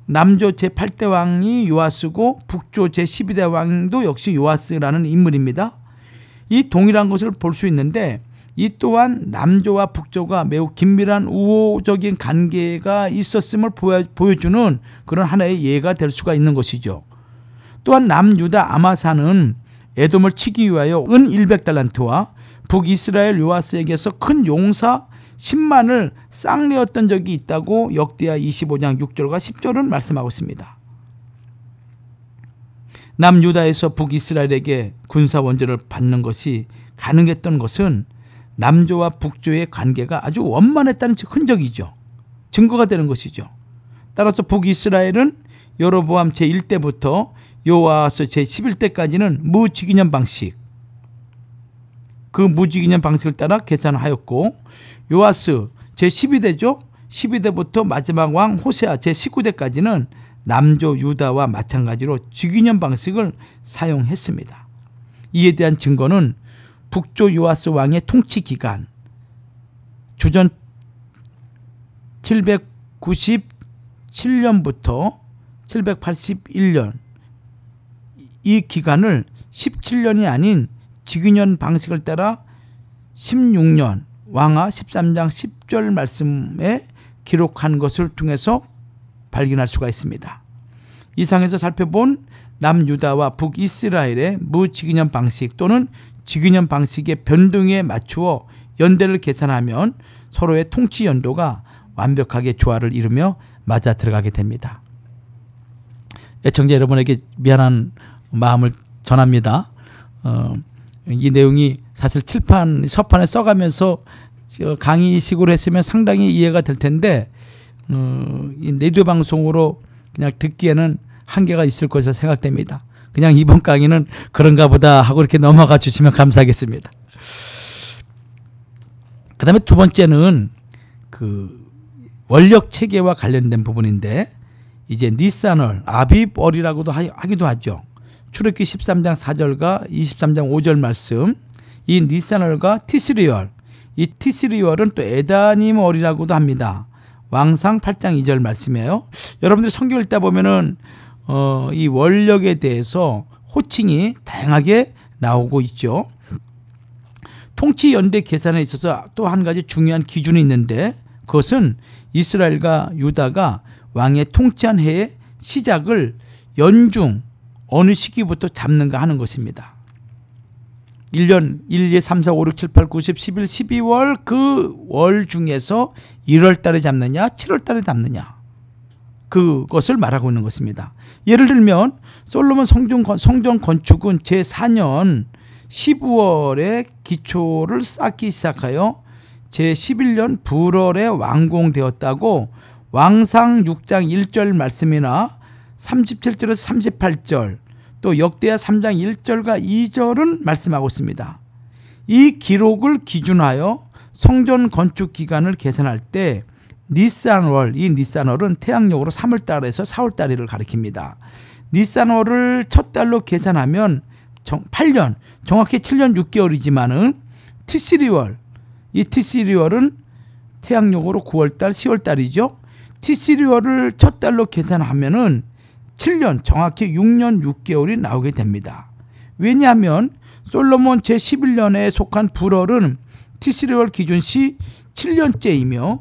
남조 제8대 왕이 요아스고 북조 제12대 왕도 역시 요아스라는 인물입니다. 이 동일한 것을 볼 수 있는데, 이 또한 남조와 북조가 매우 긴밀한 우호적인 관계가 있었음을 보여주는 그런 하나의 예가 될 수가 있는 것이죠. 또한 남유다 아마사는 에돔을 치기 위하여 은 100달란트와 북이스라엘 요아스에게서 큰 용사 10만을 쌍내었던 적이 있다고 역대하 25장 6절과 10절은 말씀하고 있습니다. 남유다에서 북이스라엘에게 군사 원조를 받는 것이 가능했던 것은 남조와 북조의 관계가 아주 원만했다는 흔적이죠. 증거가 되는 것이죠. 따라서 북이스라엘은 여로보암 제1대부터 요아스 제11대까지는 무직인연 방식, 그 무직인연 방식을 따라 계산하였고, 요아스 제12대죠. 12대부터 마지막 왕 호세아 제19대까지는 남조 유다와 마찬가지로 직인연 방식을 사용했습니다. 이에 대한 증거는 북조 요아스 왕의 통치 기간, 주전 797년부터 781년, 이 기간을 17년이 아닌 직인연 방식을 따라 16년 왕하 13장 10절 말씀에 기록한 것을 통해서 발견할 수가 있습니다. 이상에서 살펴본 남유다와 북이스라엘의 무직인연 방식 또는 직인연 방식의 변동에 맞추어 연대를 계산하면 서로의 통치 연도가 완벽하게 조화를 이루며 맞아 들어가게 됩니다. 애청자 여러분에게 미안한 마음을 전합니다. 이 내용이 사실 서판에 써가면서 강의식으로 했으면 상당히 이해가 될 텐데, 이 라디오 방송으로 그냥 듣기에는 한계가 있을 것이라 생각됩니다. 그냥 이번 강의는 그런가 보다 하고 이렇게 넘어가 주시면 감사하겠습니다. 그 다음에 두 번째는 그 원력 체계와 관련된 부분인데, 이제 니산월, 아비벌이라고도 하기도 하죠. 출애굽기 13장 4절과 23장 5절 말씀, 이 니산월과 티스리월, 이 티스리월은 또 에다님 월이라고도 합니다. 왕상 8장 2절 말씀이에요. 여러분들이 성경 읽다 보면은 이 원력에 대해서 호칭이 다양하게 나오고 있죠. 통치 연대 계산에 있어서 또 한 가지 중요한 기준이 있는데, 그것은 이스라엘과 유다가 왕의 통치한 해의 시작을 연중 어느 시기부터 잡는가 하는 것입니다. 1년 1, 2, 3, 4, 5, 6, 7, 8, 9, 10, 11, 12월 그 월 중에서 1월 달에 잡느냐 7월 달에 잡느냐, 그것을 말하고 있는 것입니다. 예를 들면 솔로몬 성전 건축은 제4년 15월에 기초를 쌓기 시작하여 제11년 불월에 완공되었다고 왕상 6장 1절 말씀이나 37절에서 38절 또 역대하 3장 1절과 2절은 말씀하고 있습니다. 이 기록을 기준하여 성전 건축 기간을 계산할 때 니산월, 이 니산월은 태양력으로 3월달에서 4월달을 가리킵니다. 니산월을 첫 달로 계산하면 8년, 정확히 7년 6개월이지만은 티시리월, 이 티시리월은 태양력으로 9월달, 10월달이죠. 티시리월을 첫 달로 계산하면은 7년, 정확히 6년 6개월이 나오게 됩니다. 왜냐하면 솔로몬 제11년에 속한 불월은 티시리월 기준시 7년째이며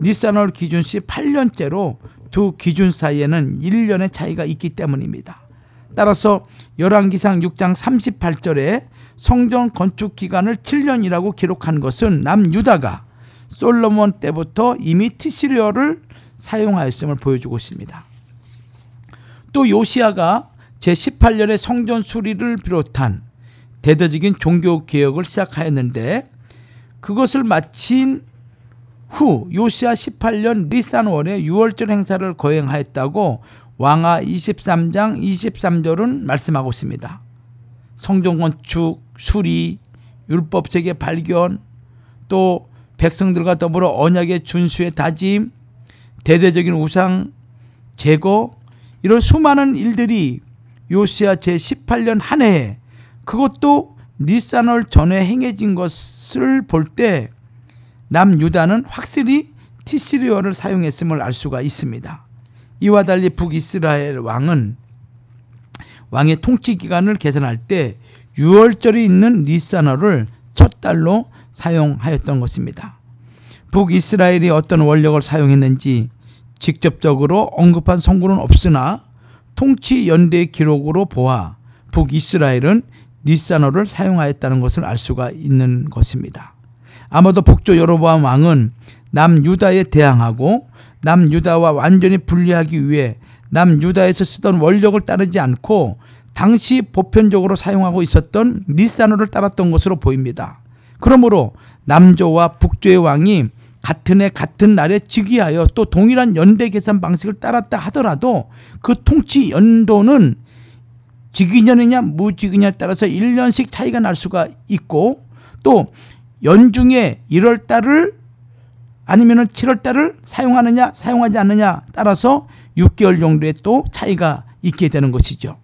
니산월 기준시 8년째로 두 기준 사이에는 1년의 차이가 있기 때문입니다. 따라서 열왕기상 6장 38절에 성전 건축 기간을 7년이라고 기록한 것은 남유다가 솔로몬 때부터 이미 티시리월을 사용하였음을 보여주고 있습니다. 또 요시야가 제18년에 성전 수리를 비롯한 대대적인 종교 개혁을 시작하였는데 그것을 마친 후 요시야 18년 니산월에 6월절 행사를 거행하였다고 왕하 23장 23절은 말씀하고 있습니다. 성전 건축, 수리, 율법책의 발견, 또 백성들과 더불어 언약의 준수의 다짐, 대대적인 우상 제거, 이런 수많은 일들이 요시야 제18년 한 해에 그것도 니산월 전에 행해진 것을 볼 때 남유다는 확실히 티시리월을 사용했음을 알 수가 있습니다. 이와 달리 북이스라엘 왕의 통치 기간을 계산할 때 6월절이 있는 니산월을 첫 달로 사용하였던 것입니다. 북이스라엘이 어떤 원력을 사용했는지 직접적으로 언급한 성구는 없으나 통치 연대의 기록으로 보아 북이스라엘은 니산월을 사용하였다는 것을 알 수가 있는 것입니다. 아마도 북조 여로보암 왕은 남유다에 대항하고 남유다와 완전히 분리하기 위해 남유다에서 쓰던 원력을 따르지 않고 당시 보편적으로 사용하고 있었던 니산월을 따랐던 것으로 보입니다. 그러므로 남조와 북조의 왕이 같은 해 같은 날에 즉위하여 또 동일한 연대 계산 방식을 따랐다 하더라도 그 통치 연도는 즉위년이냐 무즉위냐에 따라서 1년씩 차이가 날 수가 있고 또 연중에 1월달을 아니면 7월달을 사용하느냐 사용하지 않느냐 따라서 6개월 정도의 또 차이가 있게 되는 것이죠.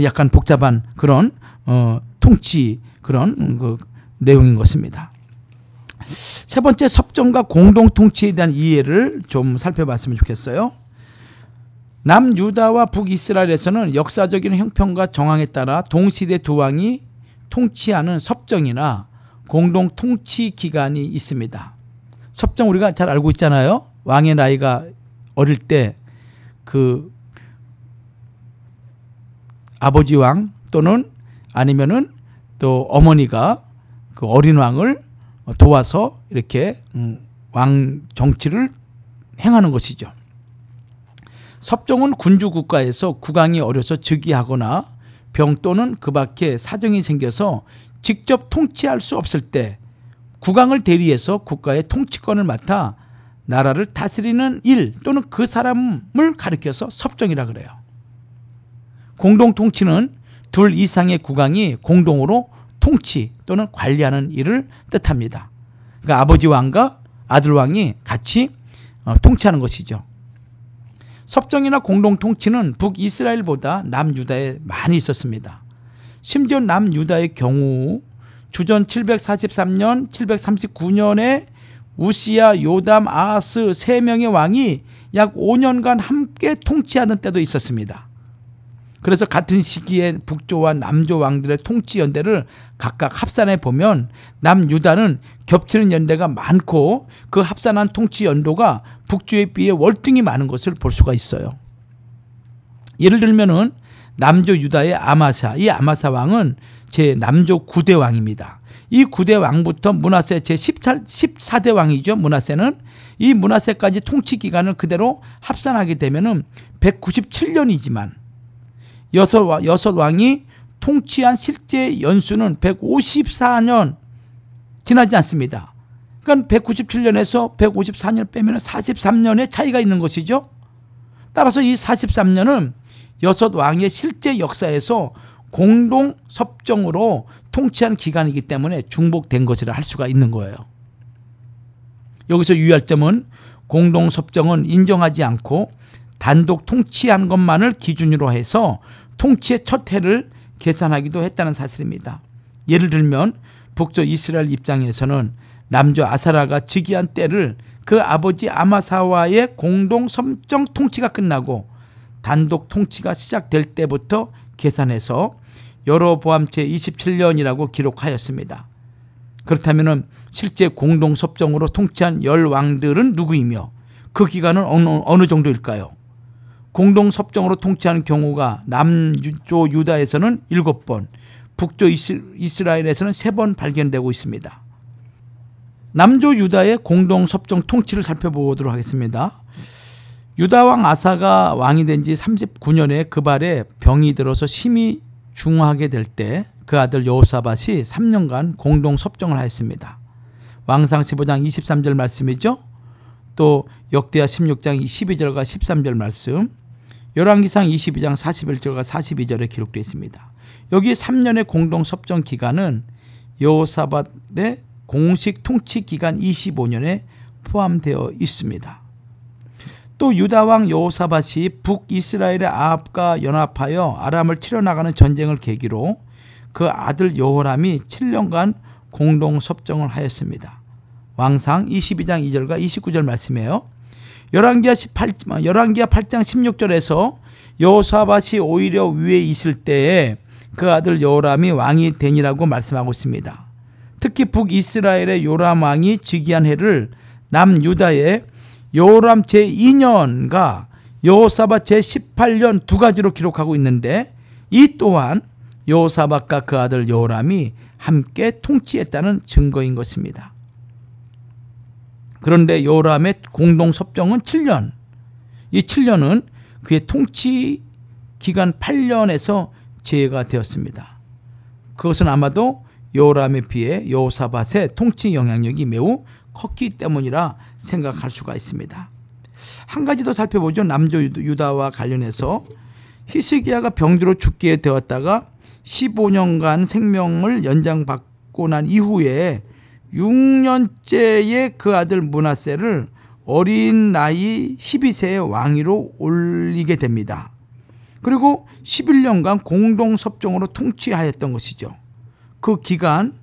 약간 복잡한 그런 통치 그런 내용인 것입니다. 세 번째, 섭정과 공동통치에 대한 이해를 좀 살펴봤으면 좋겠어요. 남유다와 북이스라엘에서는 역사적인 형편과 정황에 따라 동시대 두 왕이 통치하는 섭정이나 공동통치 기간이 있습니다. 섭정 우리가 잘 알고 있잖아요. 왕의 나이가 어릴 때 그 아버지 왕 또는 아니면은 또 어머니가 그 어린 왕을 도와서 이렇게 왕 정치를 행하는 것이죠. 섭정은 군주 국가에서 국왕이 어려서 즉위하거나 병 또는 그 밖에 사정이 생겨서 직접 통치할 수 없을 때 국왕을 대리해서 국가의 통치권을 맡아 나라를 다스리는 일 또는 그 사람을 가리켜서 섭정이라 그래요. 공동통치는 둘 이상의 국왕이 공동으로 통치 또는 관리하는 일을 뜻합니다. 그러니까 아버지 왕과 아들 왕이 같이 통치하는 것이죠. 섭정이나 공동통치는 북이스라엘보다 남유다에 많이 있었습니다. 심지어 남유다의 경우 주전 743년, 739년에 우시야, 요담, 아하스 3명의 왕이 약 5년간 함께 통치하는 때도 있었습니다. 그래서 같은 시기에 북조와 남조 왕들의 통치 연대를 각각 합산해 보면 남유다는 겹치는 연대가 많고 그 합산한 통치 연도가 북조에 비해 월등히 많은 것을 볼 수가 있어요. 예를 들면은 남조 유다의 아마사, 이 아마사 왕은 제 남조 9대 왕입니다. 이 9대 왕부터 므낫세 제 14대 왕이죠. 므낫세는 이 므낫세까지 통치 기간을 그대로 합산하게 되면은 197년이지만 여섯 왕이 통치한 실제 연수는 154년 지나지 않습니다. 그러니까 197년에서 154년 빼면 43년의 차이가 있는 것이죠. 따라서 이 43년은 여섯 왕의 실제 역사에서 공동 섭정으로 통치한 기간이기 때문에 중복된 것이라 할 수가 있는 거예요. 여기서 유의할 점은 공동 섭정은 인정하지 않고 단독 통치한 것만을 기준으로 해서 통치의 첫 해를 계산하기도 했다는 사실입니다. 예를 들면 북쪽 이스라엘 입장에서는 남조 아사라가 즉위한 때를 그 아버지 아마사와의 공동 섭정 통치가 끝나고 단독 통치가 시작될 때부터 계산해서 여로보암 제27년이라고 기록하였습니다. 그렇다면 실제 공동 섭정으로 통치한 10왕들은 누구이며 그 기간은 어느 정도일까요? 공동 섭정으로 통치하는 경우가 남조 유다에서는 7번, 북조 이스라엘에서는 3번 발견되고 있습니다. 남조 유다의 공동 섭정 통치를 살펴보도록 하겠습니다. 유다왕 아사가 왕이 된 지 39년에 그 발에 병이 들어서 심히 중하게 될 때 그 아들 여호사밧이 3년간 공동 섭정을 하였습니다. 왕상 15장 23절 말씀이죠. 또 역대하 16장 12절과 13절 말씀, 열왕기상 22장 41절과 42절에 기록되어 있습니다. 여기 3년의 공동 섭정 기간은 여호사밧의 공식 통치 기간 25년에 포함되어 있습니다. 또 유다왕 여호사밧이 북이스라엘의 아합과 연합하여 아람을 치러 나가는 전쟁을 계기로 그 아들 여호람이 7년간 공동 섭정을 하였습니다. 왕상 22장 2절과 29절 말씀이에요. 열왕기하 8장 16절에서 여호사밧이 오히려 위에 있을 때에 그 아들 여호람이 왕이 되니라고 말씀하고 있습니다. 특히 북이스라엘의 요람 왕이 즉위한 해를 남유다의 여호람 제2년과 여호사밧 제18년 두 가지로 기록하고 있는데 이 또한 여호사밧과 그 아들 여호람이 함께 통치했다는 증거인 것입니다. 그런데 여호람의 공동 섭정은 7년. 이 7년은 그의 통치 기간 8년에서 제외가 되었습니다. 그것은 아마도 여호람에 비해 여호사밧의 통치 영향력이 매우 컸기 때문이라 생각할 수가 있습니다. 한 가지 더 살펴보죠. 남조 유다와 관련해서 히스기야가 병들어 죽게 되었다가 15년간 생명을 연장받고 난 이후에 6년째의 그 아들 므낫세를 어린 나이 12세의 왕위로 올리게 됩니다. 그리고 11년간 공동 섭정으로 통치하였던 것이죠. 그 기간은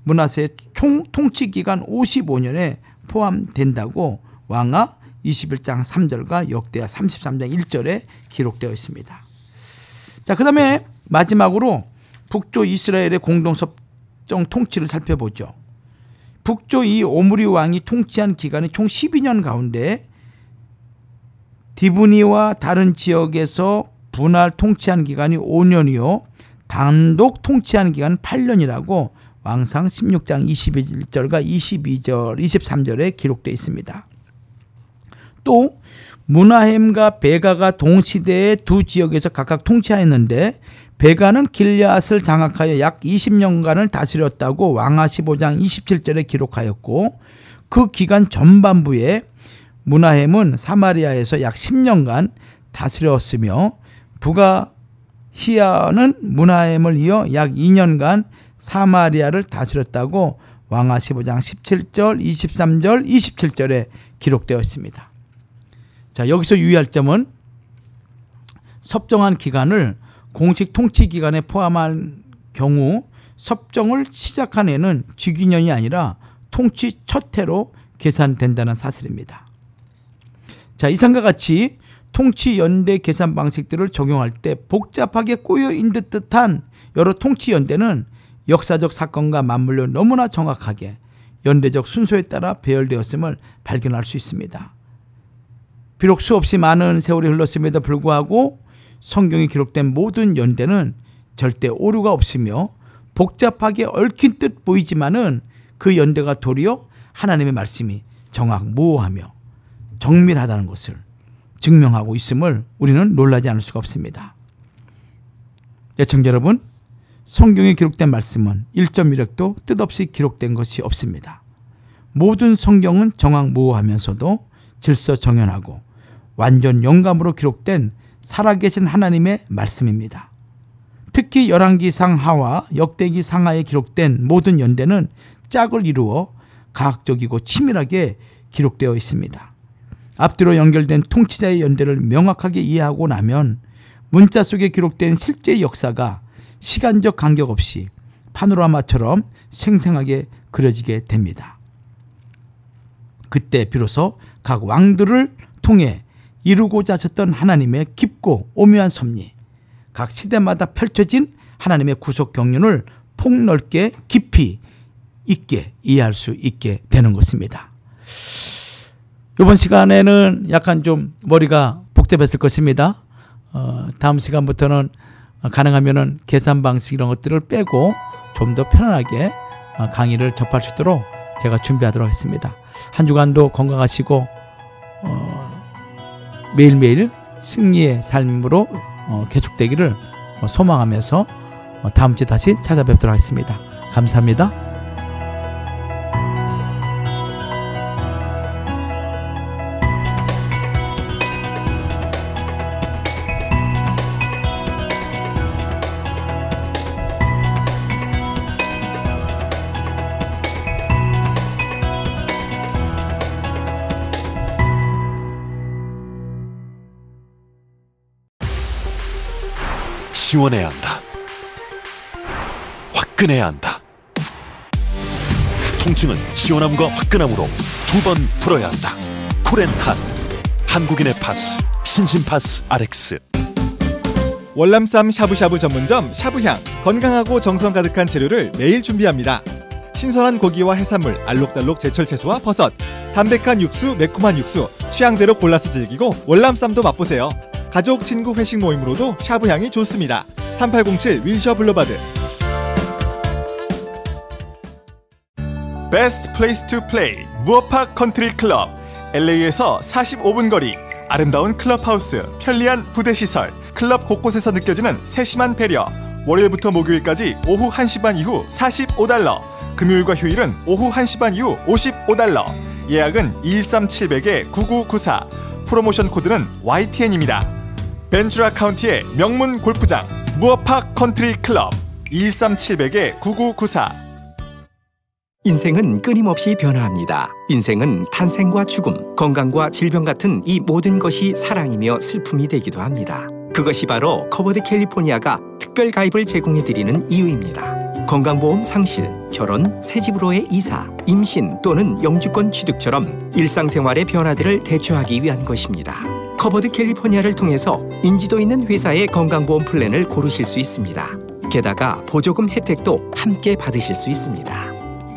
므낫세의 총 통치 기간 55년에 포함된다고 왕하 21장 3절과 역대하 33장 1절에 기록되어 있습니다. 자, 그 다음에 마지막으로 북조 이스라엘의 공동 섭정 통치를 살펴보죠. 북조 이 오므리 왕이 통치한 기간이 총 12년 가운데 디브니와 다른 지역에서 분할 통치한 기간이 5년이요 단독 통치한 기간은 8년이라고 왕상 16장 21절과 22절, 23절에 기록되어 있습니다. 또 므나헴과 베가가 동시대에 두 지역에서 각각 통치하였는데 베가는 길앗을 장악하여 약 20년간을 다스렸다고 왕하 15장 27절에 기록하였고 그 기간 전반부에 므나헴은 사마리아에서 약 10년간 다스렸으며 부가히야는 므나헴을 이어 약 2년간 사마리아를 다스렸다고 왕하 15장 17절, 23절, 27절에 기록되어 있습니다. 자, 여기서 유의할 점은 섭정한 기간을 공식 통치 기간에 포함할 경우 섭정을 시작한 해는 즉위년이 아니라 통치 첫 해로 계산된다는 사실입니다. 자, 이상과 같이 통치 연대 계산 방식들을 적용할 때 복잡하게 꼬여 있는 듯한 여러 통치 연대는 역사적 사건과 맞물려 너무나 정확하게 연대적 순서에 따라 배열되었음을 발견할 수 있습니다. 비록 수없이 많은 세월이 흘렀음에도 불구하고 성경에 기록된 모든 연대는 절대 오류가 없으며 복잡하게 얽힌 듯 보이지만은 그 연대가 도리어 하나님의 말씀이 정확무오하며 정밀하다는 것을 증명하고 있음을 우리는 놀라지 않을 수가 없습니다. 애청자 여러분, 성경에 기록된 말씀은 1.1획도 뜻없이 기록된 것이 없습니다. 모든 성경은 정확무오하면서도 질서정연하고 완전 영감으로 기록된 살아계신 하나님의 말씀입니다. 특히 열왕기상 하와 역대기 상하에 기록된 모든 연대는 짝을 이루어 과학적이고 치밀하게 기록되어 있습니다. 앞뒤로 연결된 통치자의 연대를 명확하게 이해하고 나면 문자 속에 기록된 실제 역사가 시간적 간격 없이 파노라마처럼 생생하게 그려지게 됩니다. 그때 비로소 각 왕들을 통해 이루고자 하셨던 하나님의 깊고 오묘한 섭리, 각 시대마다 펼쳐진 하나님의 구속 경륜을 폭넓게 깊이 있게 이해할 수 있게 되는 것입니다. 이번 시간에는 약간 좀 머리가 복잡했을 것입니다. 다음 시간부터는 가능하면은 계산 방식 이런 것들을 빼고 좀 더 편안하게 강의를 접할 수 있도록 제가 준비하도록 하겠습니다. 한 주간도 건강하시고 매일매일 승리의 삶으로 계속되기를 소망하면서 다음 주에 다시 찾아뵙도록 하겠습니다. 감사합니다. 시원해야 한다. 화끈해야 한다. 통증은 시원함과 화끈함으로 두 번 풀어야 한다. 쿨앤핫. 한국인의 파스. 신신파스 RX. 월남쌈 샤브샤브 전문점 샤브향. 건강하고 정성 가득한 재료를 매일 준비합니다. 신선한 고기와 해산물, 알록달록 제철 채소와 버섯, 담백한 육수, 매콤한 육수, 취향대로 골라서 즐기고 월남쌈도 맛보세요. 가족, 친구 회식 모임으로도 샤브향이 좋습니다. 3807 윌셔 블루바드. 베스트 플레이스 투 플레이 무어팍 컨트리 클럽. LA에서 45분 거리. 아름다운 클럽하우스, 편리한 부대시설, 클럽 곳곳에서 느껴지는 세심한 배려. 월요일부터 목요일까지 오후 1시 반 이후 $45. 금요일과 휴일은 오후 1시 반 이후 $55. 예약은 213-700-9994. 프로모션 코드는 YTN입니다. 벤츄라 카운티의 명문 골프장 무어팍 컨트리 클럽. 213-700-9994. 인생은 끊임없이 변화합니다. 인생은 탄생과 죽음, 건강과 질병 같은 이 모든 것이 사랑이며 슬픔이 되기도 합니다. 그것이 바로 커버드 캘리포니아가 특별 가입을 제공해드리는 이유입니다. 건강보험 상실, 결혼, 새집으로의 이사, 임신 또는 영주권 취득처럼 일상생활의 변화들을 대처하기 위한 것입니다. 커버드 캘리포니아를 통해서 인지도 있는 회사의 건강보험 플랜을 고르실 수 있습니다. 게다가 보조금 혜택도 함께 받으실 수 있습니다.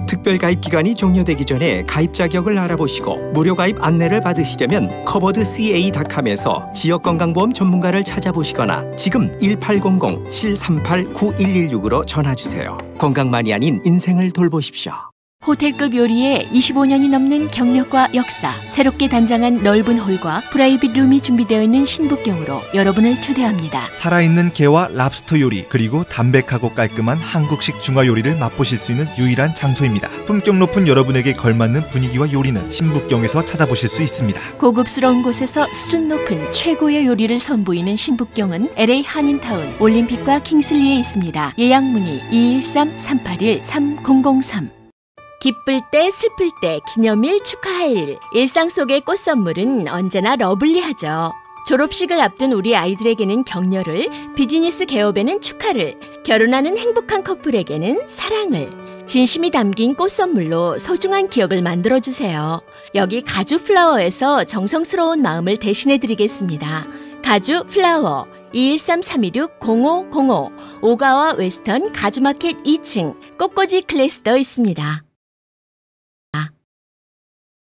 특별 가입 기간이 종료되기 전에 가입 자격을 알아보시고 무료 가입 안내를 받으시려면 coveredca.com에서 지역건강보험 전문가를 찾아보시거나 지금 1800-738-9116으로 전화주세요. 건강만이 아닌 인생을 돌보십시오. 호텔급 요리에 25년이 넘는 경력과 역사, 새롭게 단장한 넓은 홀과 프라이빗 룸이 준비되어 있는 신북경으로 여러분을 초대합니다. 살아있는 게와 랍스터 요리, 그리고 담백하고 깔끔한 한국식 중화 요리를 맛보실 수 있는 유일한 장소입니다. 품격 높은 여러분에게 걸맞는 분위기와 요리는 신북경에서 찾아보실 수 있습니다. 고급스러운 곳에서 수준 높은 최고의 요리를 선보이는 신북경은 LA 한인타운, 올림픽과 킹슬리에 있습니다. 예약 문의 213-381-3003. 기쁠 때, 슬플 때, 기념일, 축하할 일. 일상 속의 꽃 선물은 언제나 러블리하죠. 졸업식을 앞둔 우리 아이들에게는 격려를, 비즈니스 개업에는 축하를, 결혼하는 행복한 커플에게는 사랑을. 진심이 담긴 꽃 선물로 소중한 기억을 만들어주세요. 여기 가주 플라워에서 정성스러운 마음을 대신해드리겠습니다. 가주 플라워 213-326-0505 오가와 웨스턴 가주마켓 2층 꽃꽂이 클래스도 있습니다.